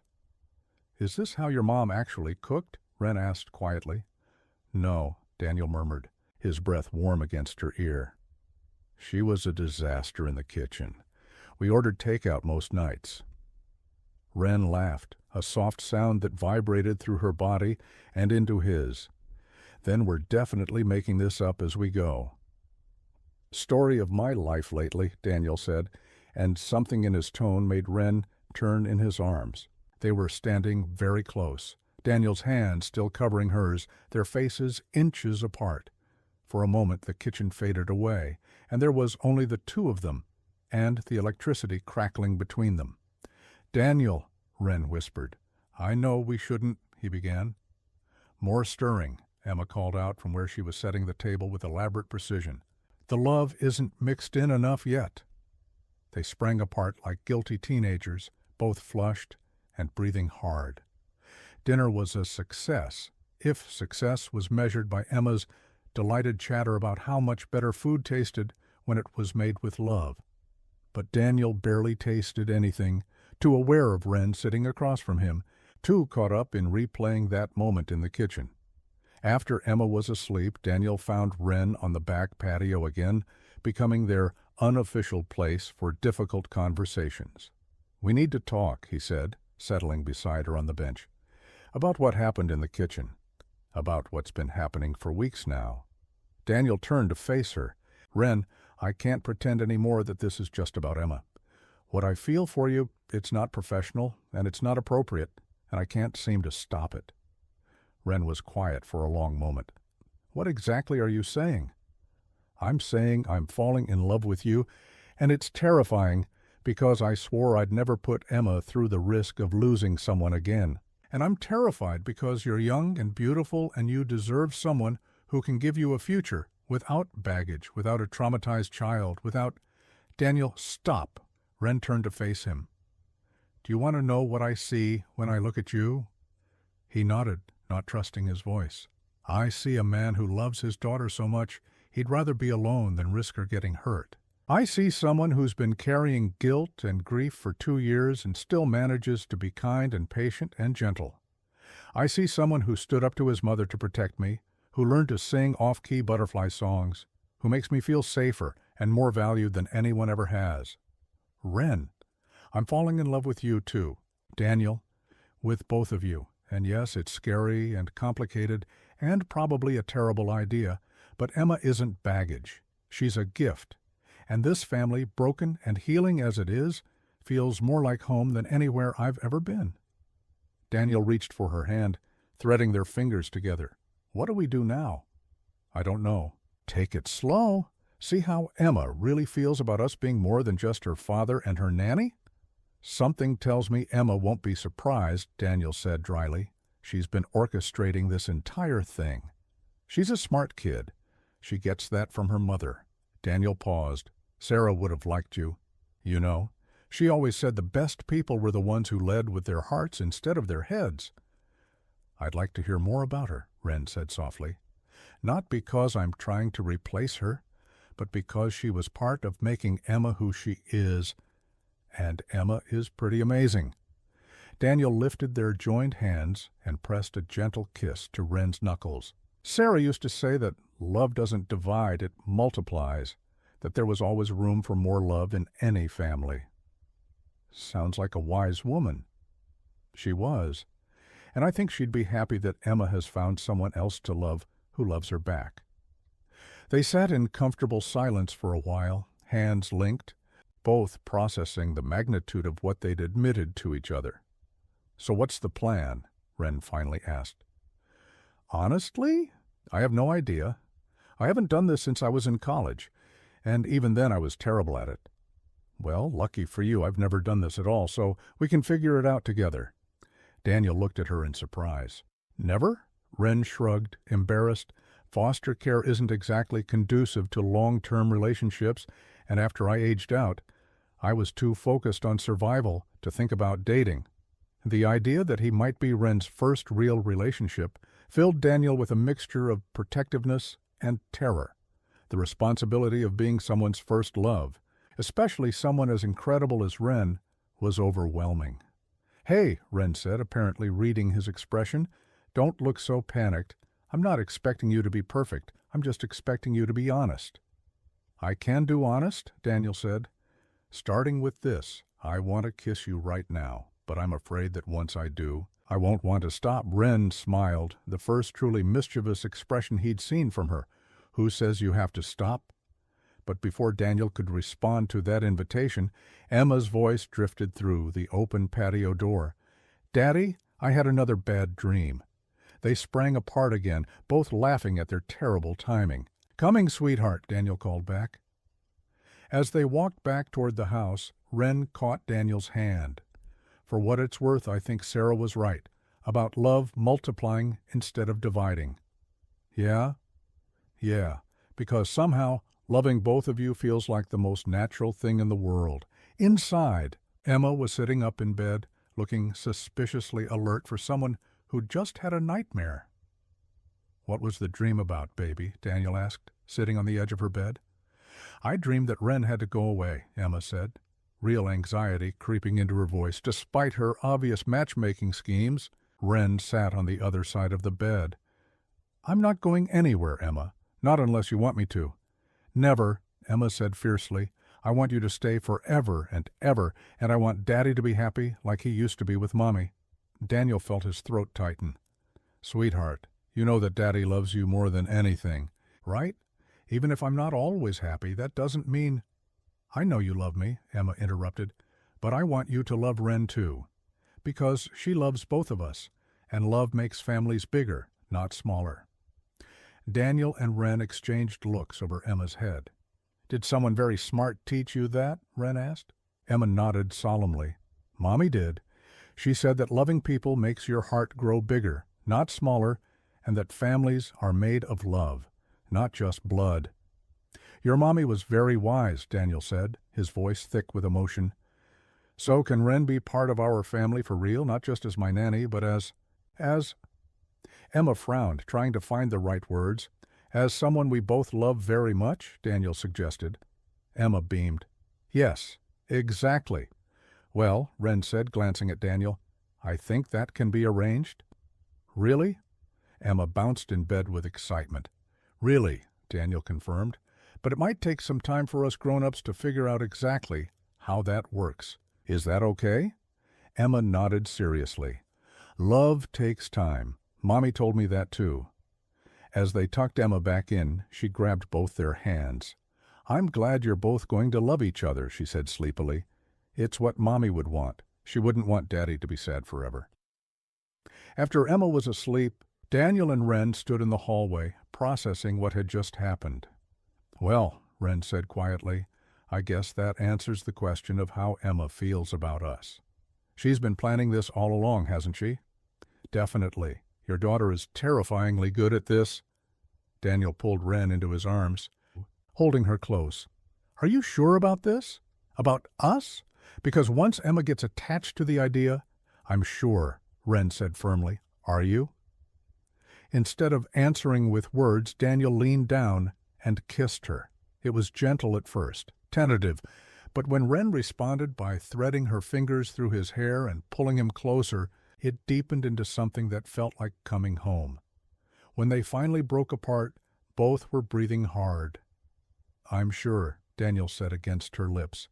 "Is this how your mom actually cooked?" Wren asked quietly. "No," Daniel murmured, his breath warm against her ear. "She was a disaster in the kitchen. We ordered takeout most nights." Wren laughed, a soft sound that vibrated through her body and into his. "Then we're definitely making this up as we go." "Story of my life lately," Daniel said, and something in his tone made Wren turn in his arms. They were standing very close, Daniel's hand still covering hers, their faces inches apart. For a moment the kitchen faded away, and there was only the 2 of them, and the electricity crackling between them. "Daniel," Wren whispered. "I know we shouldn't," he began. "More stirring," Emma called out from where she was setting the table with elaborate precision. "The love isn't mixed in enough yet." They sprang apart like guilty teenagers, both flushed and breathing hard. Dinner was a success, if success was measured by Emma's delighted chatter about how much better food tasted when it was made with love. But Daniel barely tasted anything, too aware of Wren sitting across from him, too caught up in replaying that moment in the kitchen. After Emma was asleep, Daniel found Wren on the back patio again, becoming their unofficial place for difficult conversations. "We need to talk," he said, settling beside her on the bench. "About what happened in the kitchen. About what's been happening for weeks now." Daniel turned to face her. "Wren, I can't pretend any more that this is just about Emma. What I feel for you, it's not professional, and it's not appropriate, and I can't seem to stop it." Wren was quiet for a long moment. "What exactly are you saying?" "I'm saying I'm falling in love with you, and it's terrifying because I swore I'd never put Emma through the risk of losing someone again. And I'm terrified because you're young and beautiful and you deserve someone who can give you a future without baggage, without a traumatized child, without... Daniel, stop. Wren turned to face him. Do you want to know what I see when I look at you? He nodded, not trusting his voice. I see a man who loves his daughter so much he'd rather be alone than risk her getting hurt. I see someone who's been carrying guilt and grief for 2 years and still manages to be kind and patient and gentle. I see someone who stood up to his mother to protect me, who learned to sing off-key butterfly songs, who makes me feel safer and more valued than anyone ever has. Wren, I'm falling in love with you too. Daniel, with both of you. And yes, it's scary and complicated and probably a terrible idea, but Emma isn't baggage. She's a gift. And this family, broken and healing as it is, feels more like home than anywhere I've ever been. Daniel reached for her hand, threading their fingers together. What do we do now? I don't know. Take it slow. See how Emma really feels about us being more than just her father and her nanny? Something tells me Emma won't be surprised, Daniel said dryly. She's been orchestrating this entire thing. She's a smart kid. She gets that from her mother. Daniel paused. Sarah would have liked you. You know, she always said the best people were the ones who led with their hearts instead of their heads. I'd like to hear more about her, Wren said softly. Not because I'm trying to replace her, but because she was part of making Emma who she is. And Emma is pretty amazing. Daniel lifted their joined hands and pressed a gentle kiss to Wren's knuckles. Sarah used to say that love doesn't divide, it multiplies, that there was always room for more love in any family. Sounds like a wise woman. She was. And I think she'd be happy that Emma has found someone else to love who loves her back. They sat in comfortable silence for a while, hands linked, both processing the magnitude of what they'd admitted to each other. So what's the plan? Wren finally asked. Honestly, I have no idea. I haven't done this since I was in college, and even then I was terrible at it. Well, lucky for you, I've never done this at all, so we can figure it out together. Daniel looked at her in surprise. Never? Wren shrugged, embarrassed. Foster care isn't exactly conducive to long-term relationships, and after I aged out, I was too focused on survival to think about dating. The idea that he might be Wren's first real relationship filled Daniel with a mixture of protectiveness and terror. The responsibility of being someone's first love, especially someone as incredible as Wren, was overwhelming. Hey, Wren said, apparently reading his expression, don't look so panicked. I'm not expecting you to be perfect. I'm just expecting you to be honest. I can do honest, Daniel said. Starting with this, I want to kiss you right now, but I'm afraid that once I do, I won't want to stop. Wren smiled, the first truly mischievous expression he'd seen from her. Who says you have to stop? But before Daniel could respond to that invitation, Emma's voice drifted through the open patio door. Daddy, I had another bad dream. They sprang apart again, both laughing at their terrible timing. Coming, sweetheart, Daniel called back. As they walked back toward the house, Wren caught Daniel's hand. For what it's worth, I think Sarah was right, about love multiplying instead of dividing. Yeah, because somehow loving both of you feels like the most natural thing in the world. Inside, Emma was sitting up in bed, looking suspiciously alert for someone who'd just had a nightmare. What was the dream about, baby? Daniel asked, sitting on the edge of her bed. I dreamed that Wren had to go away, Emma said, real anxiety creeping into her voice. Despite her obvious matchmaking schemes, Wren sat on the other side of the bed. I'm not going anywhere, Emma, not unless you want me to. Never, Emma said fiercely. I want you to stay forever and ever, and I want Daddy to be happy like he used to be with Mommy. Daniel felt his throat tighten. Sweetheart, you know that Daddy loves you more than anything, right? Even if I'm not always happy, that doesn't mean... I know you love me, Emma interrupted, but I want you to love Wren too, because she loves both of us, and love makes families bigger, not smaller. Daniel and Wren exchanged looks over Emma's head. Did someone very smart teach you that? Wren asked. Emma nodded solemnly. Mommy did. She said that loving people makes your heart grow bigger, not smaller, and that families are made of love, not just blood. Your mommy was very wise, Daniel said, his voice thick with emotion. So can Wren be part of our family for real, not just as my nanny, but as... Emma frowned, trying to find the right words. As someone we both love very much, Daniel suggested. Emma beamed. Yes, exactly. Well, Wren said, glancing at Daniel, I think that can be arranged. Really? Emma bounced in bed with excitement. Really, Daniel confirmed, but it might take some time for us grown-ups to figure out exactly how that works. Is that okay? Emma nodded seriously. Love takes time. Mommy told me that too. As they tucked Emma back in, she grabbed both their hands. I'm glad you're both going to love each other, she said sleepily. It's what Mommy would want. She wouldn't want Daddy to be sad forever. After Emma was asleep, Daniel and Wren stood in the hallway, processing what had just happened. Well, Wren said quietly, I guess that answers the question of how Emma feels about us. She's been planning this all along, hasn't she? Definitely. Your daughter is terrifyingly good at this. Daniel pulled Wren into his arms, holding her close. Are you sure about this? About us? Because once Emma gets attached to the idea, I'm sure, Wren said firmly. Are you? Instead of answering with words, Daniel leaned down and kissed her. It was gentle at first, tentative, but when Wren responded by threading her fingers through his hair and pulling him closer, it deepened into something that felt like coming home. When they finally broke apart, both were breathing hard. I'm sure, Daniel said against her lips.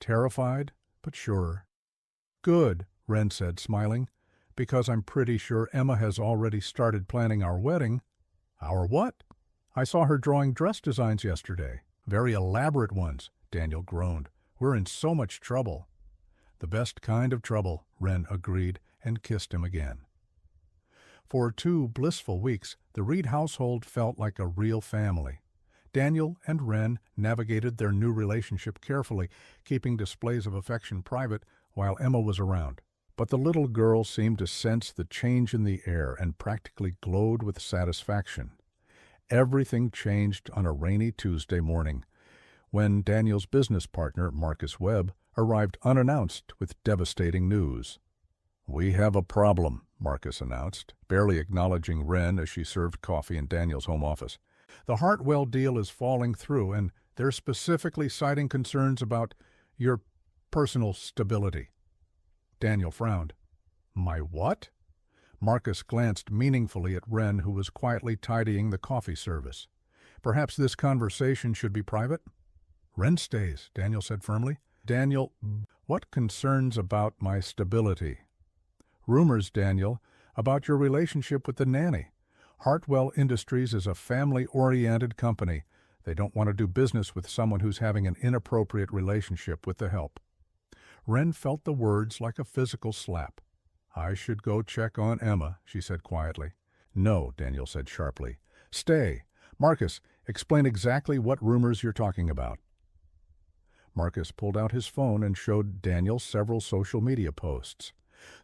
Terrified, but sure. Good, Wren said, smiling, because I'm pretty sure Emma has already started planning our wedding. Our what? I saw her drawing dress designs yesterday. Very elaborate ones, Daniel groaned. We're in so much trouble. The best kind of trouble, Wren agreed, and kissed him again. For 2 blissful weeks, the Reed household felt like a real family. Daniel and Wren navigated their new relationship carefully, keeping displays of affection private while Emma was around. But the little girl seemed to sense the change in the air and practically glowed with satisfaction. Everything changed on a rainy Tuesday morning, when Daniel's business partner, Marcus Webb, arrived unannounced with devastating news. We have a problem, Marcus announced, barely acknowledging Wren as she served coffee in Daniel's home office. The Hartwell deal is falling through, and they're specifically citing concerns about your personal stability. Daniel frowned. My what? Marcus glanced meaningfully at Wren, who was quietly tidying the coffee service. Perhaps this conversation should be private? Wren stays, Daniel said firmly. Daniel, what concerns about my stability? Rumors, Daniel, about your relationship with the nanny. Hartwell Industries is a family-oriented company. They don't want to do business with someone who's having an inappropriate relationship with the help. Wren felt the words like a physical slap. I should go check on Emma, she said quietly. No, Daniel said sharply. Stay. Marcus, explain exactly what rumors you're talking about. Marcus pulled out his phone and showed Daniel several social media posts.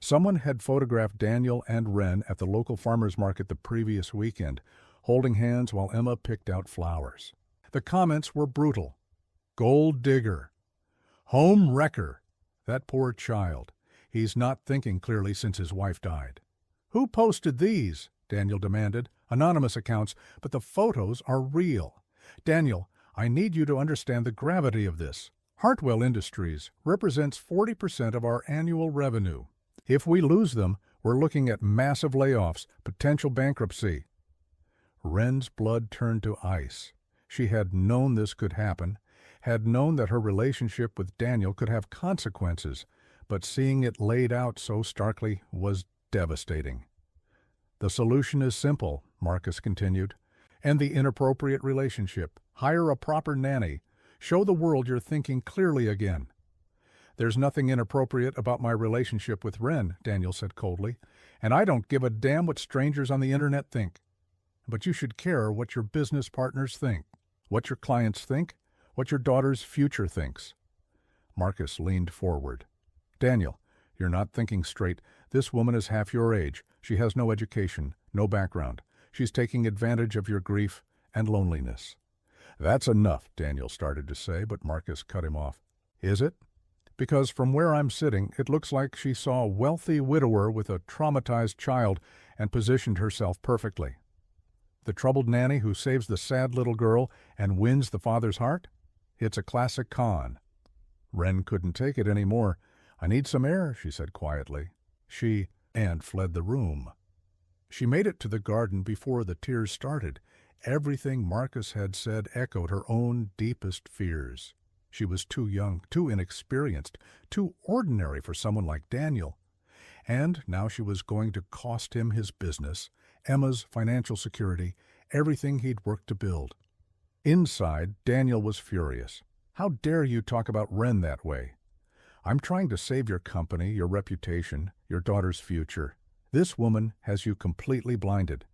Someone had photographed Daniel and Wren at the local farmers market the previous weekend, holding hands while Emma picked out flowers. The comments were brutal. Gold digger. Home wrecker. That poor child. He's not thinking clearly since his wife died. Who posted these? Daniel demanded. Anonymous accounts, but the photos are real. Daniel, I need you to understand the gravity of this. Hartwell Industries represents 40% of our annual revenue. If we lose them, we're looking at massive layoffs, potential bankruptcy. Wren's blood turned to ice. She had known this could happen, had known that her relationship with Daniel could have consequences, but seeing it laid out so starkly was devastating. The solution is simple, Marcus continued. End the inappropriate relationship. Hire a proper nanny. Show the world you're thinking clearly again. There's nothing inappropriate about my relationship with Wren, Daniel said coldly, and I don't give a damn what strangers on the internet think. But you should care what your business partners think, what your clients think, what your daughter's future thinks. Marcus leaned forward. Daniel, you're not thinking straight. This woman is half your age. She has no education, no background. She's taking advantage of your grief and loneliness." "That's enough," Daniel started to say, but Marcus cut him off. "Is it? Because from where I'm sitting, it looks like she saw a wealthy widower with a traumatized child and positioned herself perfectly. The troubled nanny who saves the sad little girl and wins the father's heart? It's a classic con." Wren couldn't take it any more. "I need some air," she said quietly. And fled the room. She made it to the garden before the tears started. Everything Marcus had said echoed her own deepest fears. She was too young, too inexperienced, too ordinary for someone like Daniel. And now she was going to cost him his business, Emma's financial security, everything he'd worked to build. Inside, Daniel was furious. "How dare you talk about Wren that way? I'm trying to save your company, your reputation, your daughter's future. This woman has you completely blinded.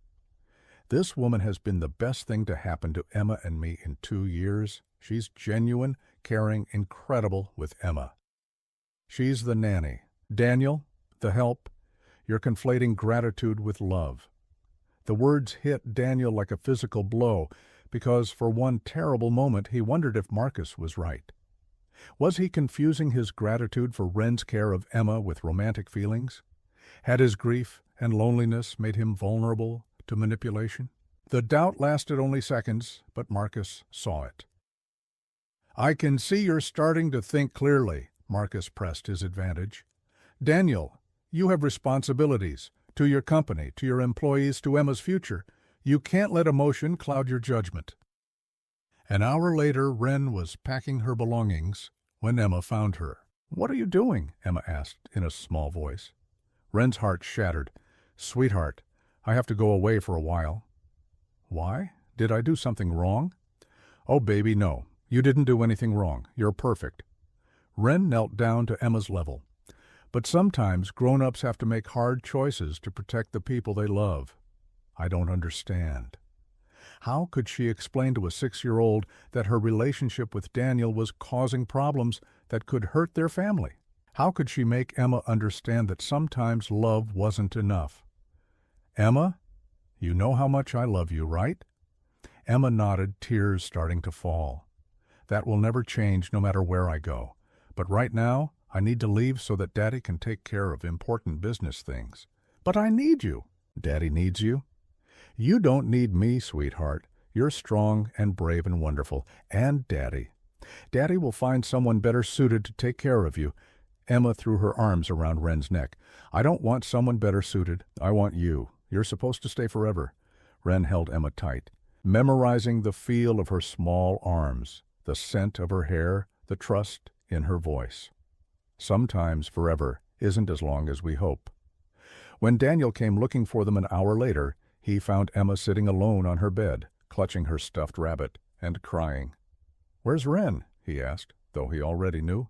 This woman has been the best thing to happen to Emma and me in 2 years. She's genuine, caring, incredible with Emma. She's the nanny. Daniel, the help. You're conflating gratitude with love." The words hit Daniel like a physical blow, because for one terrible moment he wondered if Marcus was right. Was he confusing his gratitude for Wren's care of Emma with romantic feelings? Had his grief and loneliness made him vulnerable to manipulation? The doubt lasted only seconds, but Marcus saw it. "I can see you're starting to think clearly," Marcus pressed his advantage. "Daniel, you have responsibilities to your company, to your employees, to Emma's future. You can't let emotion cloud your judgment." An hour later, Wren was packing her belongings when Emma found her. "What are you doing?" Emma asked in a small voice. Wren's heart shattered. "Sweetheart, I have to go away for a while." "Why? Did I do something wrong?" "Oh, baby, no. You didn't do anything wrong. You're perfect." Wren knelt down to Emma's level. "But sometimes grown-ups have to make hard choices to protect the people they love." "I don't understand." How could she explain to a 6-year-old that her relationship with Daniel was causing problems that could hurt their family? How could she make Emma understand that sometimes love wasn't enough? "Emma, you know how much I love you, right?" Emma nodded, tears starting to fall. "That will never change no matter where I go. But right now, I need to leave so that Daddy can take care of important business things." "But I need you." "Daddy needs you?" "You don't need me, sweetheart. You're strong and brave and wonderful. And Daddy. Daddy will find someone better suited to take care of you." Emma threw her arms around Wren's neck. "I don't want someone better suited. I want you. You're supposed to stay forever." Wren held Emma tight, memorizing the feel of her small arms, the scent of her hair, the trust in her voice. Sometimes forever isn't as long as we hope. When Daniel came looking for them an hour later, he found Emma sitting alone on her bed, clutching her stuffed rabbit and crying. "Where's Wren?" he asked, though he already knew.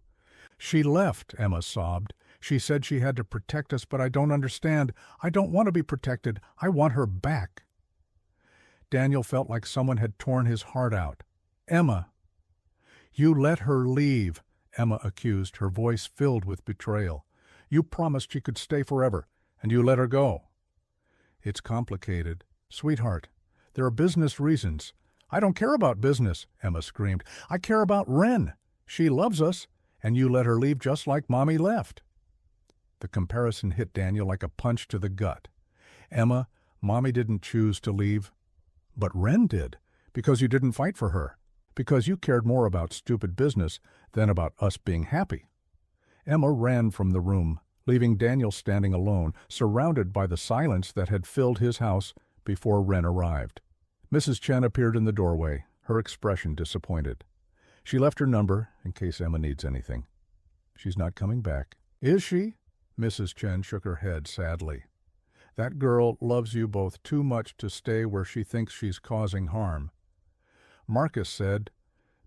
"She left," Emma sobbed. "She said she had to protect us, but I don't understand. I don't want to be protected. I want her back." Daniel felt like someone had torn his heart out. "Emma." "You let her leave," Emma accused, her voice filled with betrayal. "You promised she could stay forever, and you let her go." "It's complicated. Sweetheart, there are business reasons." "I don't care about business," Emma screamed. "I care about Wren. She loves us, and you let her leave just like Mommy left." The comparison hit Daniel like a punch to the gut. "Emma, Mommy didn't choose to leave. But Wren did, because you didn't fight for her, because you cared more about stupid business than about us being happy." Emma ran from the room, leaving Daniel standing alone, surrounded by the silence that had filled his house before Wren arrived. Mrs. Chen appeared in the doorway, her expression disappointed. She left her number in case Emma needs anything. "She's not coming back." "Is she?" Mrs. Chen shook her head sadly. "That girl loves you both too much to stay where she thinks she's causing harm." Marcus said,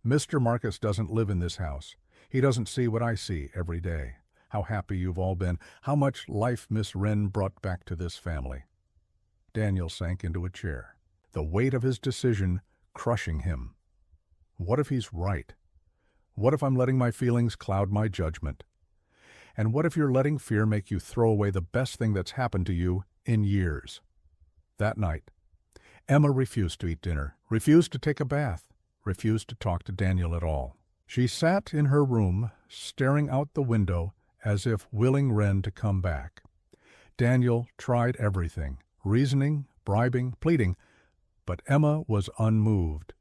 "Mr. Marcus doesn't live in this house. He doesn't see what I see every day. How happy you've all been, how much life Miss Wren brought back to this family." Daniel sank into a chair, the weight of his decision crushing him. What if he's right? What if I'm letting my feelings cloud my judgment? And what if you're letting fear make you throw away the best thing that's happened to you in years? That night, Emma refused to eat dinner, refused to take a bath, refused to talk to Daniel at all. She sat in her room, staring out the window as if willing Wren to come back. Daniel tried everything, reasoning, bribing, pleading, but Emma was unmoved.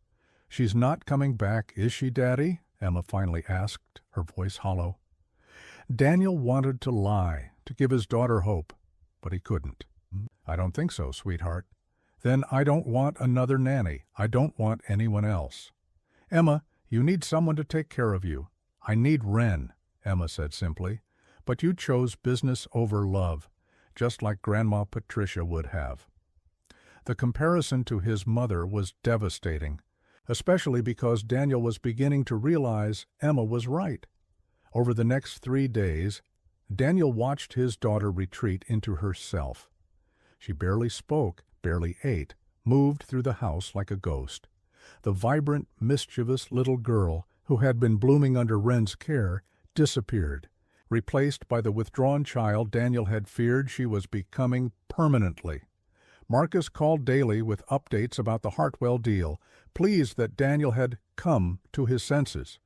"She's not coming back, is she, Daddy?" Emma finally asked, her voice hollow. Daniel wanted to lie, to give his daughter hope, but he couldn't. "I don't think so, sweetheart." "Then I don't want another nanny. I don't want anyone else." "Emma, you need someone to take care of you." "I need Wren," Emma said simply. "But you chose business over love, just like Grandma Patricia would have." The comparison to his mother was devastating, especially because Daniel was beginning to realize Emma was right. Over the next 3 days, Daniel watched his daughter retreat into herself. She barely spoke, barely ate, moved through the house like a ghost. The vibrant, mischievous little girl who had been blooming under Wren's care disappeared, replaced by the withdrawn child Daniel had feared she was becoming permanently. Marcus called daily with updates about the Hartwell deal, pleased that Daniel had come to his senses.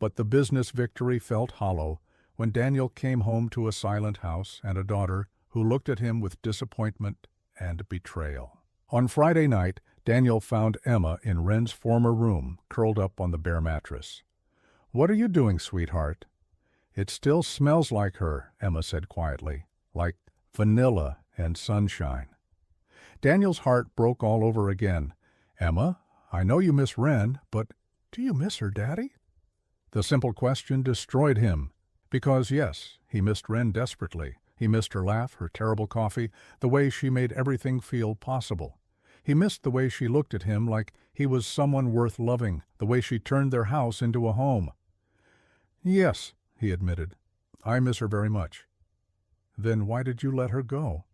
But the business victory felt hollow when Daniel came home to a silent house and a daughter who looked at him with disappointment and betrayal. On Friday night, Daniel found Emma in Wren's former room, curled up on the bare mattress. "What are you doing, sweetheart?" "It still smells like her," Emma said quietly, "like vanilla and sunshine." Daniel's heart broke all over again. "Emma, I know you miss Wren, but do you miss her, Daddy?" The simple question destroyed him, because yes, he missed Wren desperately. He missed her laugh, her terrible coffee, the way she made everything feel possible. He missed the way she looked at him like he was someone worth loving, the way she turned their house into a home. "Yes," he admitted, "I miss her very much." "Then why did you let her go?"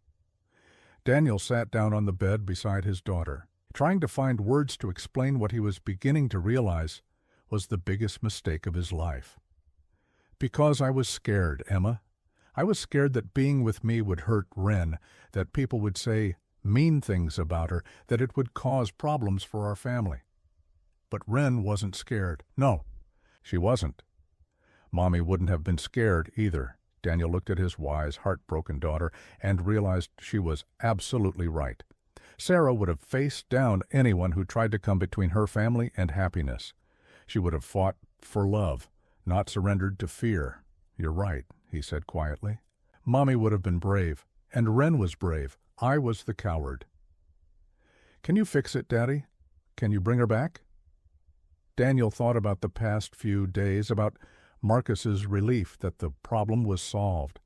Daniel sat down on the bed beside his daughter. Trying to find words to explain what he was beginning to realize was the biggest mistake of his life. "Because I was scared, Emma. I was scared that being with me would hurt Wren, that people would say mean things about her, that it would cause problems for our family." But Wren wasn't scared. No, she wasn't. Mommy wouldn't have been scared either. Daniel looked at his wise, heartbroken daughter and realized she was absolutely right. Sarah would have faced down anyone who tried to come between her family and happiness. She would have fought for love, not surrendered to fear. "You're right," he said quietly. "Mommy would have been brave, and Wren was brave. I was the coward." "Can you fix it, Daddy? Can you bring her back?" Daniel thought about the past few days, about Marcus's relief that the problem was solved,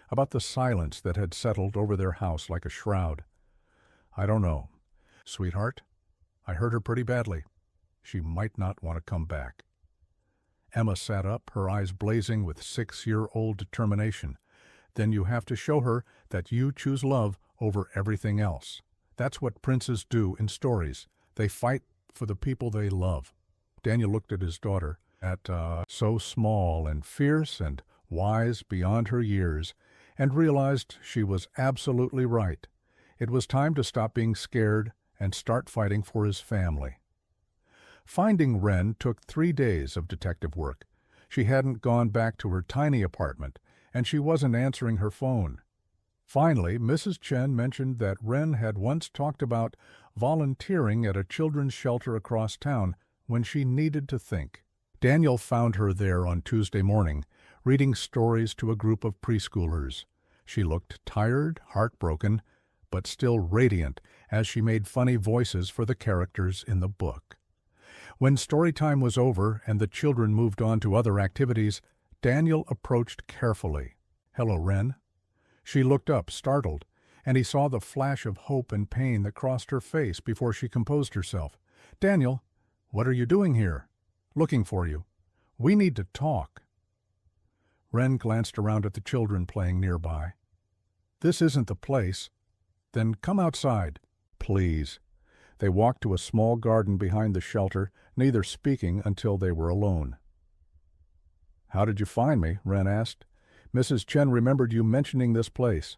about the silence that had settled over their house like a shroud. "I don't know. Sweetheart, I hurt her pretty badly. She might not want to come back." Emma sat up, her eyes blazing with 6-year-old determination. "Then you have to show her that you choose love over everything else. That's what princes do in stories. They fight for the people they love." Daniel looked at his daughter, so small and fierce and wise beyond her years, and realized she was absolutely right. It was time to stop being scared and start fighting for his family. Finding Wren took 3 days of detective work. She hadn't gone back to her tiny apartment, and she wasn't answering her phone. Finally, Mrs. Chen mentioned that Wren had once talked about volunteering at a children's shelter across town when she needed to think. Daniel found her there on Tuesday morning, reading stories to a group of preschoolers. She looked tired, heartbroken, but still radiant as she made funny voices for the characters in the book. When story time was over and the children moved on to other activities, Daniel approached carefully. "Hello, Wren." She looked up, startled, and he saw the flash of hope and pain that crossed her face before she composed herself. "Daniel, what are you doing here?" "Looking for you. We need to talk." Wren glanced around at the children playing nearby. "This isn't the place." "Then come outside." "Please." They walked to a small garden behind the shelter, neither speaking until they were alone. "How did you find me?" Wren asked. "Mrs. Chen remembered you mentioning this place."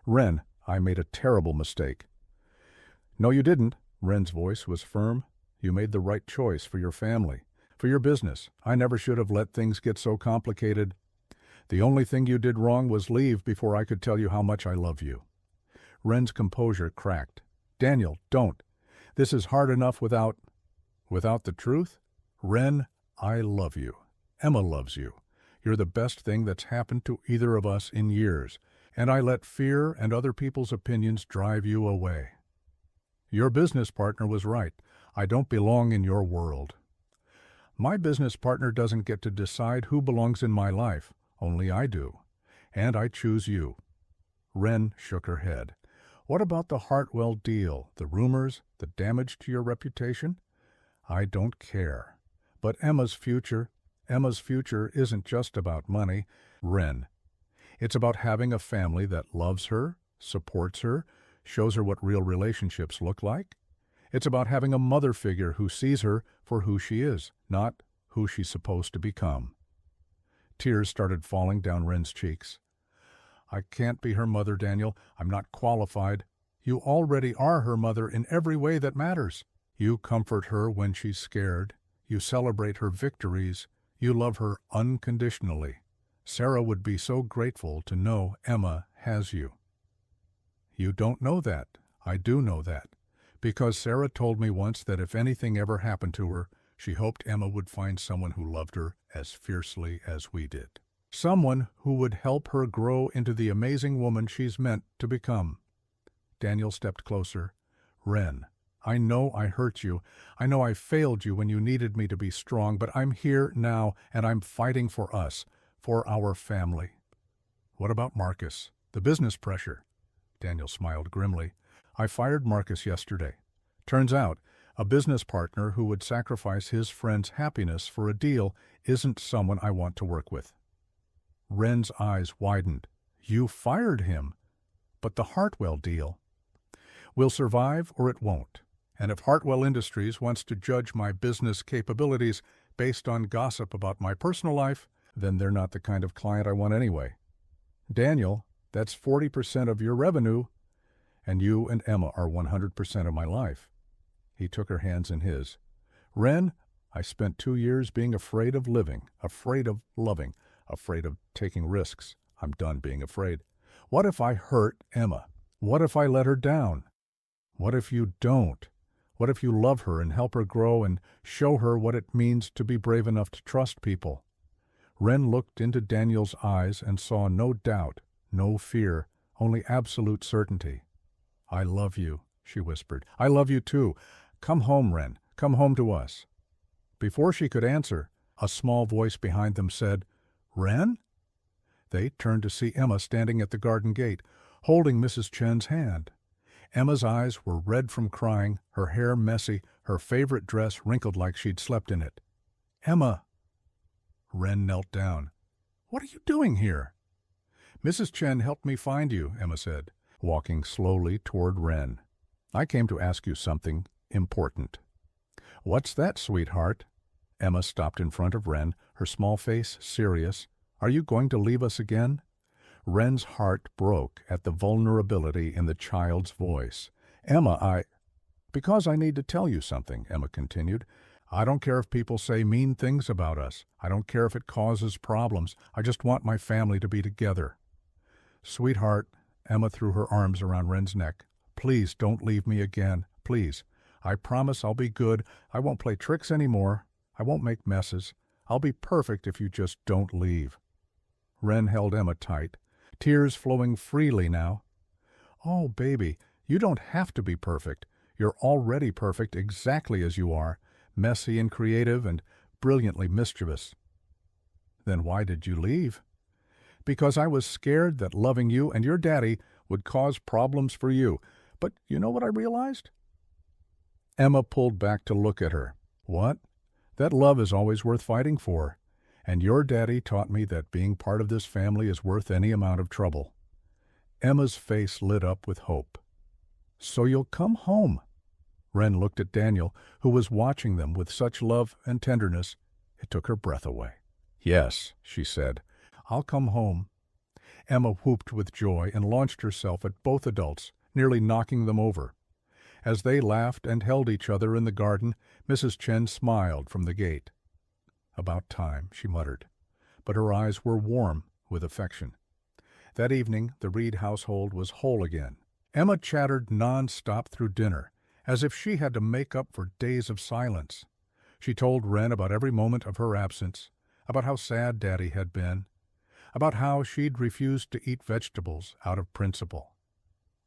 "Wren, I made a terrible mistake." No, you didn't. Wren's voice was firm. You made the right choice for your family, for your business. I never should have let things get so complicated. The only thing you did wrong was leave before I could tell you how much I love you. Wren's composure cracked. Daniel, don't. This is hard enough without the truth? Wren, I love you. Emma loves you. You're the best thing that's happened to either of us in years, and I let fear and other people's opinions drive you away. Your business partner was right. I don't belong in your world. My business partner doesn't get to decide who belongs in my life. Only I do. And I choose you. Wren shook her head. What about the Hartwell deal, the rumors, the damage to your reputation? I don't care. But Emma's future isn't just about money, Wren. It's about having a family that loves her, supports her, shows her what real relationships look like. It's about having a mother figure who sees her for who she is, not who she's supposed to become. Tears started falling down Wren's cheeks. I can't be her mother, Daniel. I'm not qualified. You already are her mother in every way that matters. You comfort her when she's scared. You celebrate her victories. You love her unconditionally. Sarah would be so grateful to know Emma has you. You don't know that. I do know that. Because Sarah told me once that if anything ever happened to her, she hoped Emma would find someone who loved her as fiercely as we did. Someone who would help her grow into the amazing woman she's meant to become. Daniel stepped closer. Wren, I know I hurt you. I know I failed you when you needed me to be strong, but I'm here now, and I'm fighting for us, for our family. What about Marcus? The business pressure? Daniel smiled grimly. I fired Marcus yesterday. Turns out, a business partner who would sacrifice his friend's happiness for a deal isn't someone I want to work with. Wren's eyes widened. You fired him. But the Hartwell deal will survive or it won't. And if Hartwell Industries wants to judge my business capabilities based on gossip about my personal life, then they're not the kind of client I want anyway. Daniel, that's 40% of your revenue, and you and Emma are 100% of my life. He took her hands in his. Wren, I spent 2 years being afraid of living, afraid of loving, afraid of taking risks. I'm done being afraid. What if I hurt Emma? What if I let her down? What if you don't? What if you love her and help her grow and show her what it means to be brave enough to trust people? Wren looked into Daniel's eyes and saw no doubt, no fear, only absolute certainty. I love you, she whispered. I love you too. Come home, Wren. Come home to us. Before she could answer, a small voice behind them said, Wren? They turned to see Emma standing at the garden gate, holding Mrs. Chen's hand. Emma's eyes were red from crying, her hair messy, her favorite dress wrinkled like she'd slept in it. Emma! Wren knelt down. What are you doing here? Mrs. Chen helped me find you, Emma said, walking slowly toward Wren. I came to ask you something important. What's that, sweetheart? Emma stopped in front of Wren, her small face serious. Are you going to leave us again? Wren's heart broke at the vulnerability in the child's voice. Emma, Because I need to tell you something, Emma continued. I don't care if people say mean things about us. I don't care if it causes problems. I just want my family to be together. Sweetheart, Emma threw her arms around Wren's neck. Please don't leave me again. Please. I promise I'll be good. I won't play tricks anymore. I won't make messes. I'll be perfect if you just don't leave. Wren held Emma tight, tears flowing freely now. Oh, baby, you don't have to be perfect. You're already perfect exactly as you are, messy and creative and brilliantly mischievous. Then why did you leave? Because I was scared that loving you and your daddy would cause problems for you. But you know what I realized? Emma pulled back to look at her. What? That love is always worth fighting for. And your daddy taught me that being part of this family is worth any amount of trouble. Emma's face lit up with hope. So you'll come home. Wren looked at Daniel, who was watching them with such love and tenderness, it took her breath away. Yes, she said, I'll come home. Emma whooped with joy and launched herself at both adults, nearly knocking them over. As they laughed and held each other in the garden, Mrs. Chen smiled from the gate. "About time," she muttered, but her eyes were warm with affection. That evening the Reed household was whole again. Emma chattered non-stop through dinner, as if she had to make up for days of silence. She told Wren about every moment of her absence, about how sad Daddy had been, about how she'd refused to eat vegetables out of principle.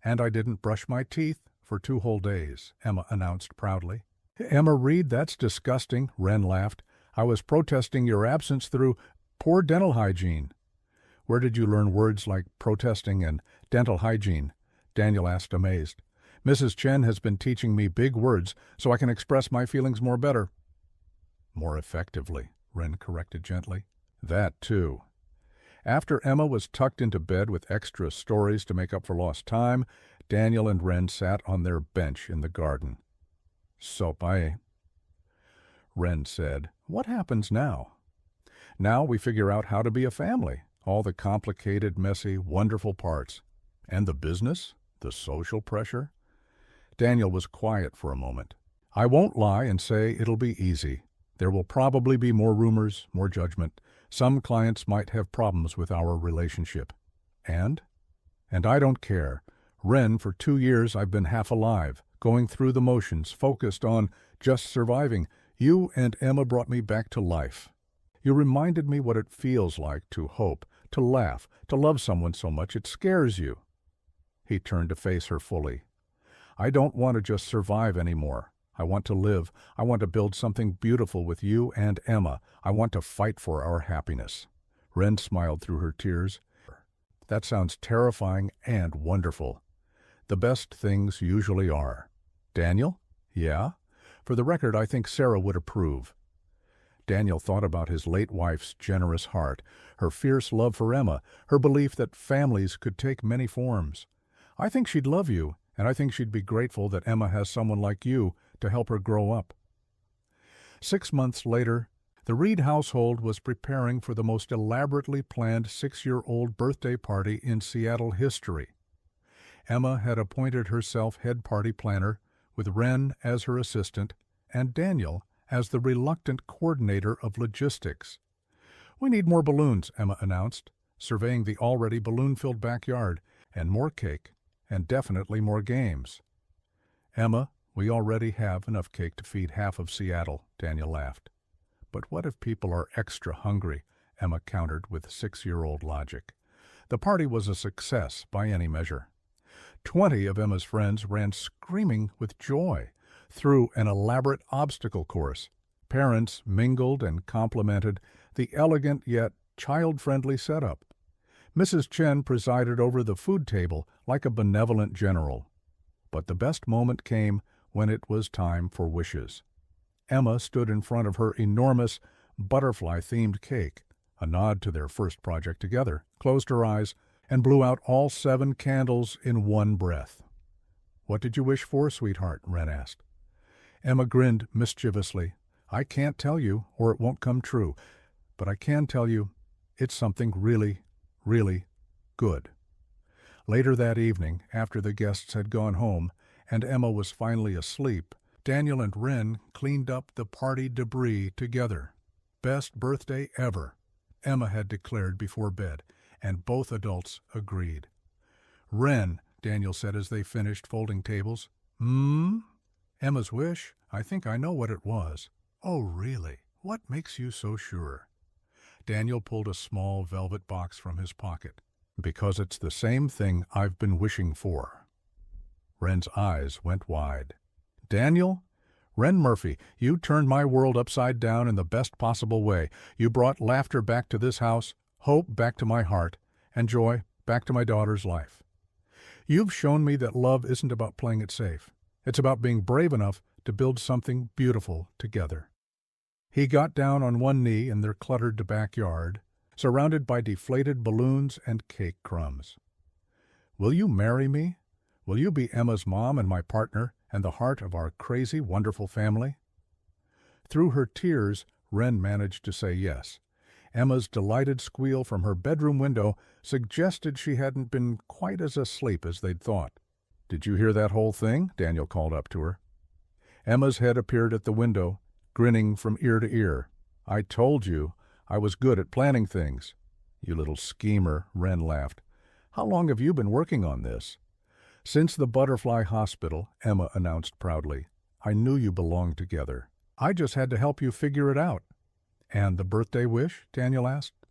"And I didn't brush my teeth for 2 whole days," Emma announced proudly. "Emma Reed, that's disgusting," Wren laughed. "I was protesting your absence through poor dental hygiene." "Where did you learn words like protesting and dental hygiene?" Daniel asked, amazed. "Mrs. Chen has been teaching me big words so I can express my feelings more better." "More effectively," Wren corrected gently. "That, too." After Emma was tucked into bed with extra stories to make up for lost time, Daniel and Wren sat on their bench in the garden. "So, Wren said, "What happens now?" "Now we figure out how to be a family, all the complicated, messy, wonderful parts. And the business, the social pressure." Daniel was quiet for a moment. "I won't lie and say it'll be easy. There will probably be more rumors, more judgment. Some clients might have problems with our relationship. And I don't care. Wren, for 2 years I've been half alive, going through the motions, focused on just surviving. You and Emma brought me back to life. You reminded me what it feels like to hope, to laugh, to love someone so much it scares you." He turned to face her fully. "I don't want to just survive anymore. I want to live. I want to build something beautiful with you and Emma. I want to fight for our happiness." Wren smiled through her tears. "That sounds terrifying and wonderful. The best things usually are." "Daniel?" "Yeah?" "For the record, I think Sarah would approve." Daniel thought about his late wife's generous heart, her fierce love for Emma, her belief that families could take many forms. "I think she'd love you, and I think she'd be grateful that Emma has someone like you to help her grow up." 6 months later, the Reed household was preparing for the most elaborately planned 6-year-old birthday party in Seattle history. Emma had appointed herself head party planner, with Wren as her assistant, and Daniel as the reluctant coordinator of logistics. "We need more balloons," Emma announced, surveying the already balloon-filled backyard, "and more cake, and definitely more games." "Emma, we already have enough cake to feed half of Seattle," Daniel laughed. "But what if people are extra hungry?" Emma countered with 6-year-old logic. The party was a success by any measure. 20 of Emma's friends ran screaming with joy through an elaborate obstacle course. Parents mingled and complimented the elegant yet child-friendly setup. Mrs. Chen presided over the food table like a benevolent general. But the best moment came when it was time for wishes. Emma stood in front of her enormous butterfly-themed cake, a nod to their first project together, closed her eyes, and blew out all 7 candles in one breath. "What did you wish for, sweetheart?" Wren asked. Emma grinned mischievously. "I can't tell you, or it won't come true. But I can tell you, it's something really, really good." Later that evening, after the guests had gone home and Emma was finally asleep, Daniel and Wren cleaned up the party debris together. "Best birthday ever," Emma had declared before bed, and both adults agreed. "Wren," Daniel said as they finished folding tables. Emma's wish? I think I know what it was." "Oh, really? What makes you so sure?" Daniel pulled a small velvet box from his pocket. "Because it's the same thing I've been wishing for." Wren's eyes went wide. "Daniel? Wren Murphy, you turned my world upside down in the best possible way. You brought laughter back to this house, hope back to my heart, and joy back to my daughter's life. You've shown me that love isn't about playing it safe. It's about being brave enough to build something beautiful together." He got down on one knee in their cluttered backyard, surrounded by deflated balloons and cake crumbs. "Will you marry me? Will you be Emma's mom and my partner and the heart of our crazy, wonderful family?" Through her tears, Wren managed to say yes. Emma's delighted squeal from her bedroom window suggested she hadn't been quite as asleep as they'd thought. "Did you hear that whole thing?" Daniel called up to her. Emma's head appeared at the window, grinning from ear to ear. "I told you I was good at planning things." "You little schemer," Wren laughed. "How long have you been working on this?" "Since the Butterfly Hospital," Emma announced proudly. "I knew you belonged together. I just had to help you figure it out." "And the birthday wish?" Daniel asked.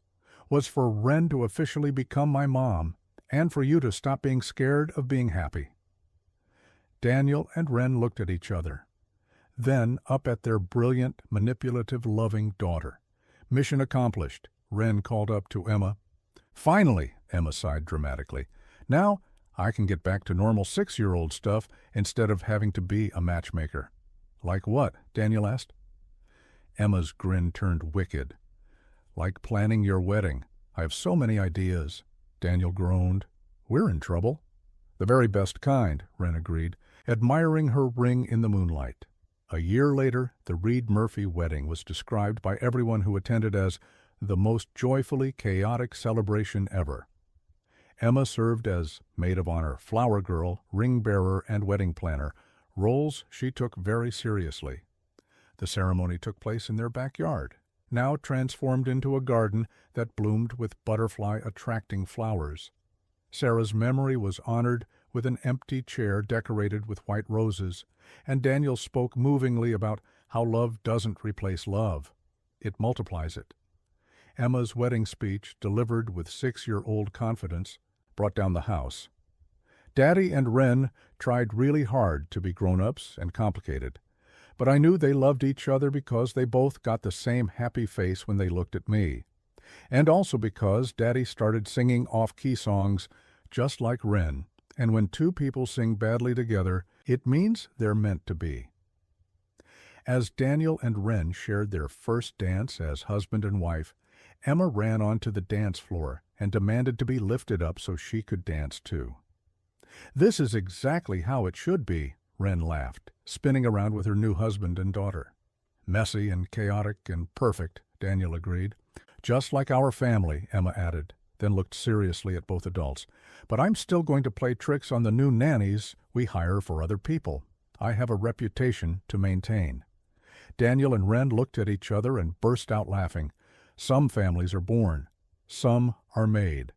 "Was for Wren to officially become my mom, and for you to stop being scared of being happy." Daniel and Wren looked at each other, then up at their brilliant, manipulative, loving daughter. "Mission accomplished," Wren called up to Emma. "Finally," Emma sighed dramatically. "Now I can get back to normal 6-year-old stuff instead of having to be a matchmaker." "Like what?" Daniel asked. Emma's grin turned wicked. "Like planning your wedding. I have so many ideas." Daniel groaned. "We're in trouble." "The very best kind," Wren agreed, admiring her ring in the moonlight. A year later, the Reed-Murphy wedding was described by everyone who attended as the most joyfully chaotic celebration ever. Emma served as maid of honor, flower girl, ring bearer, and wedding planner, roles she took very seriously. The ceremony took place in their backyard, now transformed into a garden that bloomed with butterfly-attracting flowers. Sarah's memory was honored with an empty chair decorated with white roses, and Daniel spoke movingly about how love doesn't replace love. It multiplies it. Emma's wedding speech, delivered with 6-year-old confidence, brought down the house. Daddy and Wren tried really hard to be grown-ups and complicated, but I knew they loved each other because they both got the same happy face when they looked at me, and also because Daddy started singing off-key songs just like Wren, and when two people sing badly together, it means they're meant to be. As Daniel and Wren shared their first dance as husband and wife, Emma ran onto the dance floor and demanded to be lifted up so she could dance too. "This is exactly how it should be," Wren laughed, spinning around with her new husband and daughter. "Messy and chaotic and perfect," Daniel agreed. "Just like our family," Emma added, then looked seriously at both adults. "But I'm still going to play tricks on the new nannies we hire for other people. I have a reputation to maintain." Daniel and Wren looked at each other and burst out laughing. Some families are born, some are made,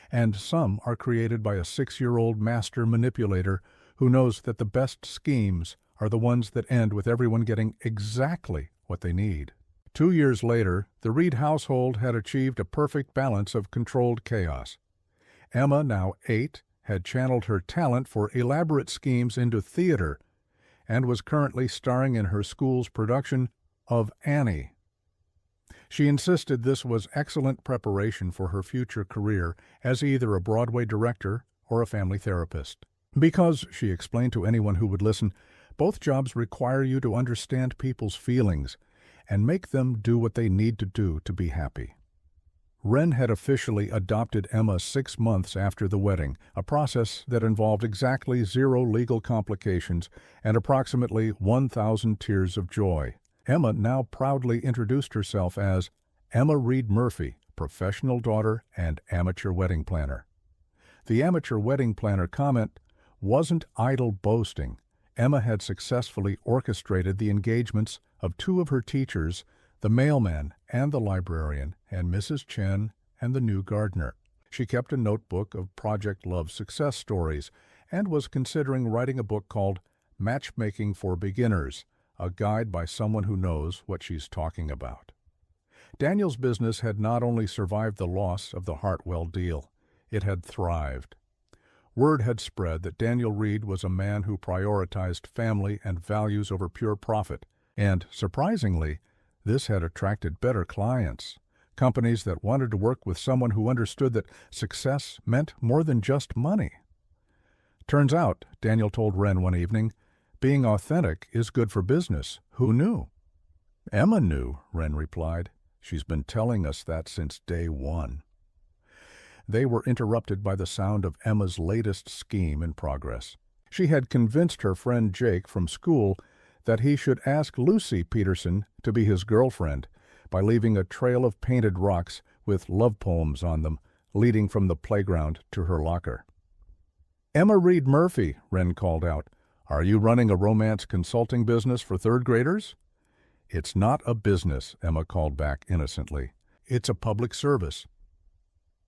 and some are created by a 6-year-old master manipulator who knows that the best schemes are the ones that end with everyone getting exactly what they need. 2 years later, the Reed household had achieved a perfect balance of controlled chaos. Emma, now 8, had channeled her talent for elaborate schemes into theater and was currently starring in her school's production of Annie. She insisted this was excellent preparation for her future career as either a Broadway director or a family therapist. Because, she explained to anyone who would listen, both jobs require you to understand people's feelings and make them do what they need to do to be happy. Wren had officially adopted Emma 6 months after the wedding, a process that involved exactly 0 legal complications and approximately 1,000 tears of joy. Emma now proudly introduced herself as Emma Reed-Murphy, professional daughter and amateur wedding planner. The amateur wedding planner comment wasn't idle boasting. Emma had successfully orchestrated the engagements of 2 of her teachers, the mailman and the librarian, and Mrs. Chen and the new gardener. She kept a notebook of Project Love success stories and was considering writing a book called Matchmaking for Beginners, a guide by someone who knows what she's talking about. Daniel's business had not only survived the loss of the Hartwell deal, it had thrived. Word had spread that Daniel Reed was a man who prioritized family and values over pure profit, and, surprisingly, this had attracted better clients, companies that wanted to work with someone who understood that success meant more than just money. "Turns out," Daniel told Wren one evening, "being authentic is good for business. Who knew?" "Emma knew," Wren replied. "She's been telling us that since day 1. They were interrupted by the sound of Emma's latest scheme in progress. She had convinced her friend Jake from school that he should ask Lucy Peterson to be his girlfriend by leaving a trail of painted rocks with love poems on them leading from the playground to her locker. Emma Reed Murphy, Wren called out. Are you running a romance consulting business for third graders? It's not a business, Emma called back innocently. It's a public service.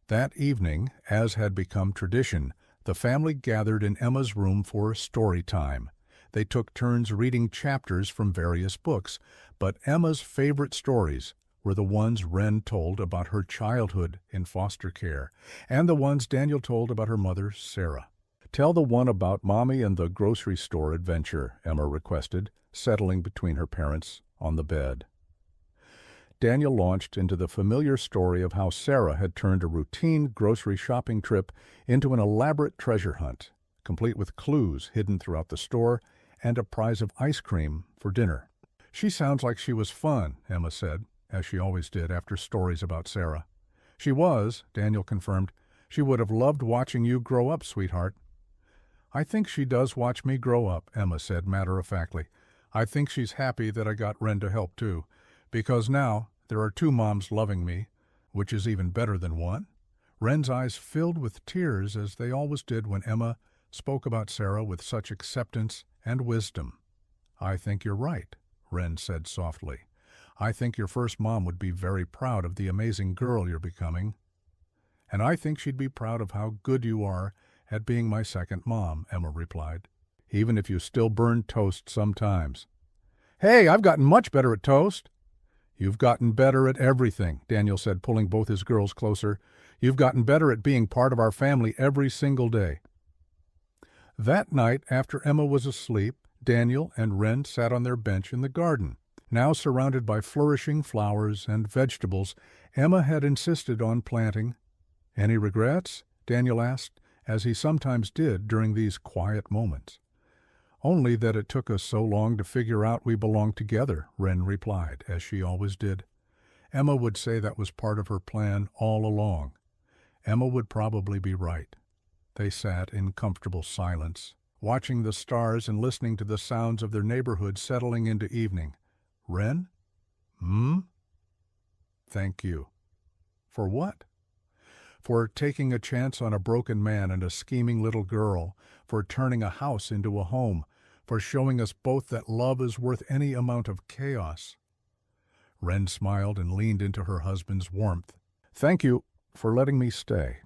That evening, as had become tradition, the family gathered in Emma's room for story time. They took turns reading chapters from various books, but Emma's favorite stories were the ones Wren told about her childhood in foster care, and the ones Daniel told about her mother, Sarah. Tell the one about Mommy and the grocery store adventure, Emma requested, settling between her parents on the bed. Daniel launched into the familiar story of how Sarah had turned a routine grocery shopping trip into an elaborate treasure hunt, complete with clues hidden throughout the store and a prize of ice cream for dinner. She sounds like she was fun, Emma said, as she always did after stories about Sarah. She was, Daniel confirmed. She would have loved watching you grow up, sweetheart. I think she does watch me grow up, Emma said matter-of-factly. I think she's happy that I got Wren to help too, because now there are two moms loving me, which is even better than one. Wren's eyes filled with tears as they always did when Emma spoke about Sarah with such acceptance and wisdom. I think you're right, Wren said softly. I think your first mom would be very proud of the amazing girl you're becoming. And I think she'd be proud of how good you are at being my second mom, Emma replied, even if you still burn toast sometimes. Hey, I've gotten much better at toast. You've gotten better at everything, Daniel said, pulling both his girls closer. You've gotten better at being part of our family every single day. That night, after Emma was asleep, Daniel and Wren sat on their bench in the garden. Now surrounded by flourishing flowers and vegetables Emma had insisted on planting. Any regrets? Daniel asked, as he sometimes did during these quiet moments. Only that it took us so long to figure out we belonged together, Wren replied, as she always did. Emma would say that was part of her plan all along. Emma would probably be right. They sat in comfortable silence, watching the stars and listening to the sounds of their neighborhood settling into evening. Wren? Thank you. For what? For taking a chance on a broken man and a scheming little girl, for turning a house into a home, for showing us both that love is worth any amount of chaos. Wren smiled and leaned into her husband's warmth. Thank you for letting me stay.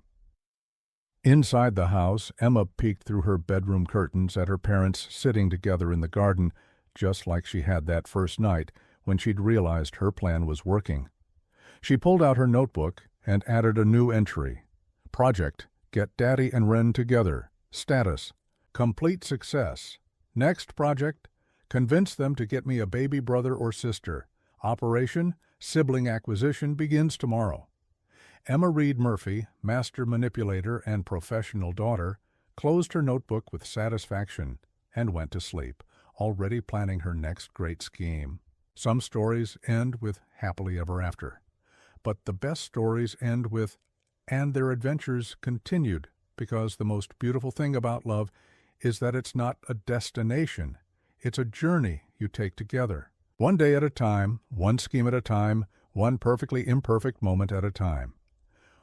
Inside the house, Emma peeked through her bedroom curtains at her parents sitting together in the garden, just like she had that first night when she'd realized her plan was working. She pulled out her notebook and added a new entry. Project: Get Daddy and Wren together. Status: Complete success. Next project: Convince them to get me a baby brother or sister. Operation: Sibling acquisition begins tomorrow. Emma Reed Murphy, master manipulator and professional daughter, closed her notebook with satisfaction and went to sleep, already planning her next great scheme. Some stories end with happily ever after, but the best stories end with "and their adventures continued," because the most beautiful thing about love is that it's not a destination, it's a journey you take together. One day at a time, one scheme at a time, one perfectly imperfect moment at a time.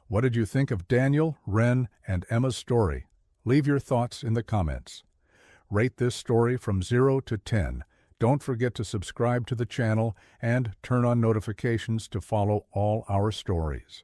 What did you think of Daniel, Wren, and Emma's story? Leave your thoughts in the comments. Rate this story from 0 to 10. Don't forget to subscribe to the channel and turn on notifications to follow all our stories.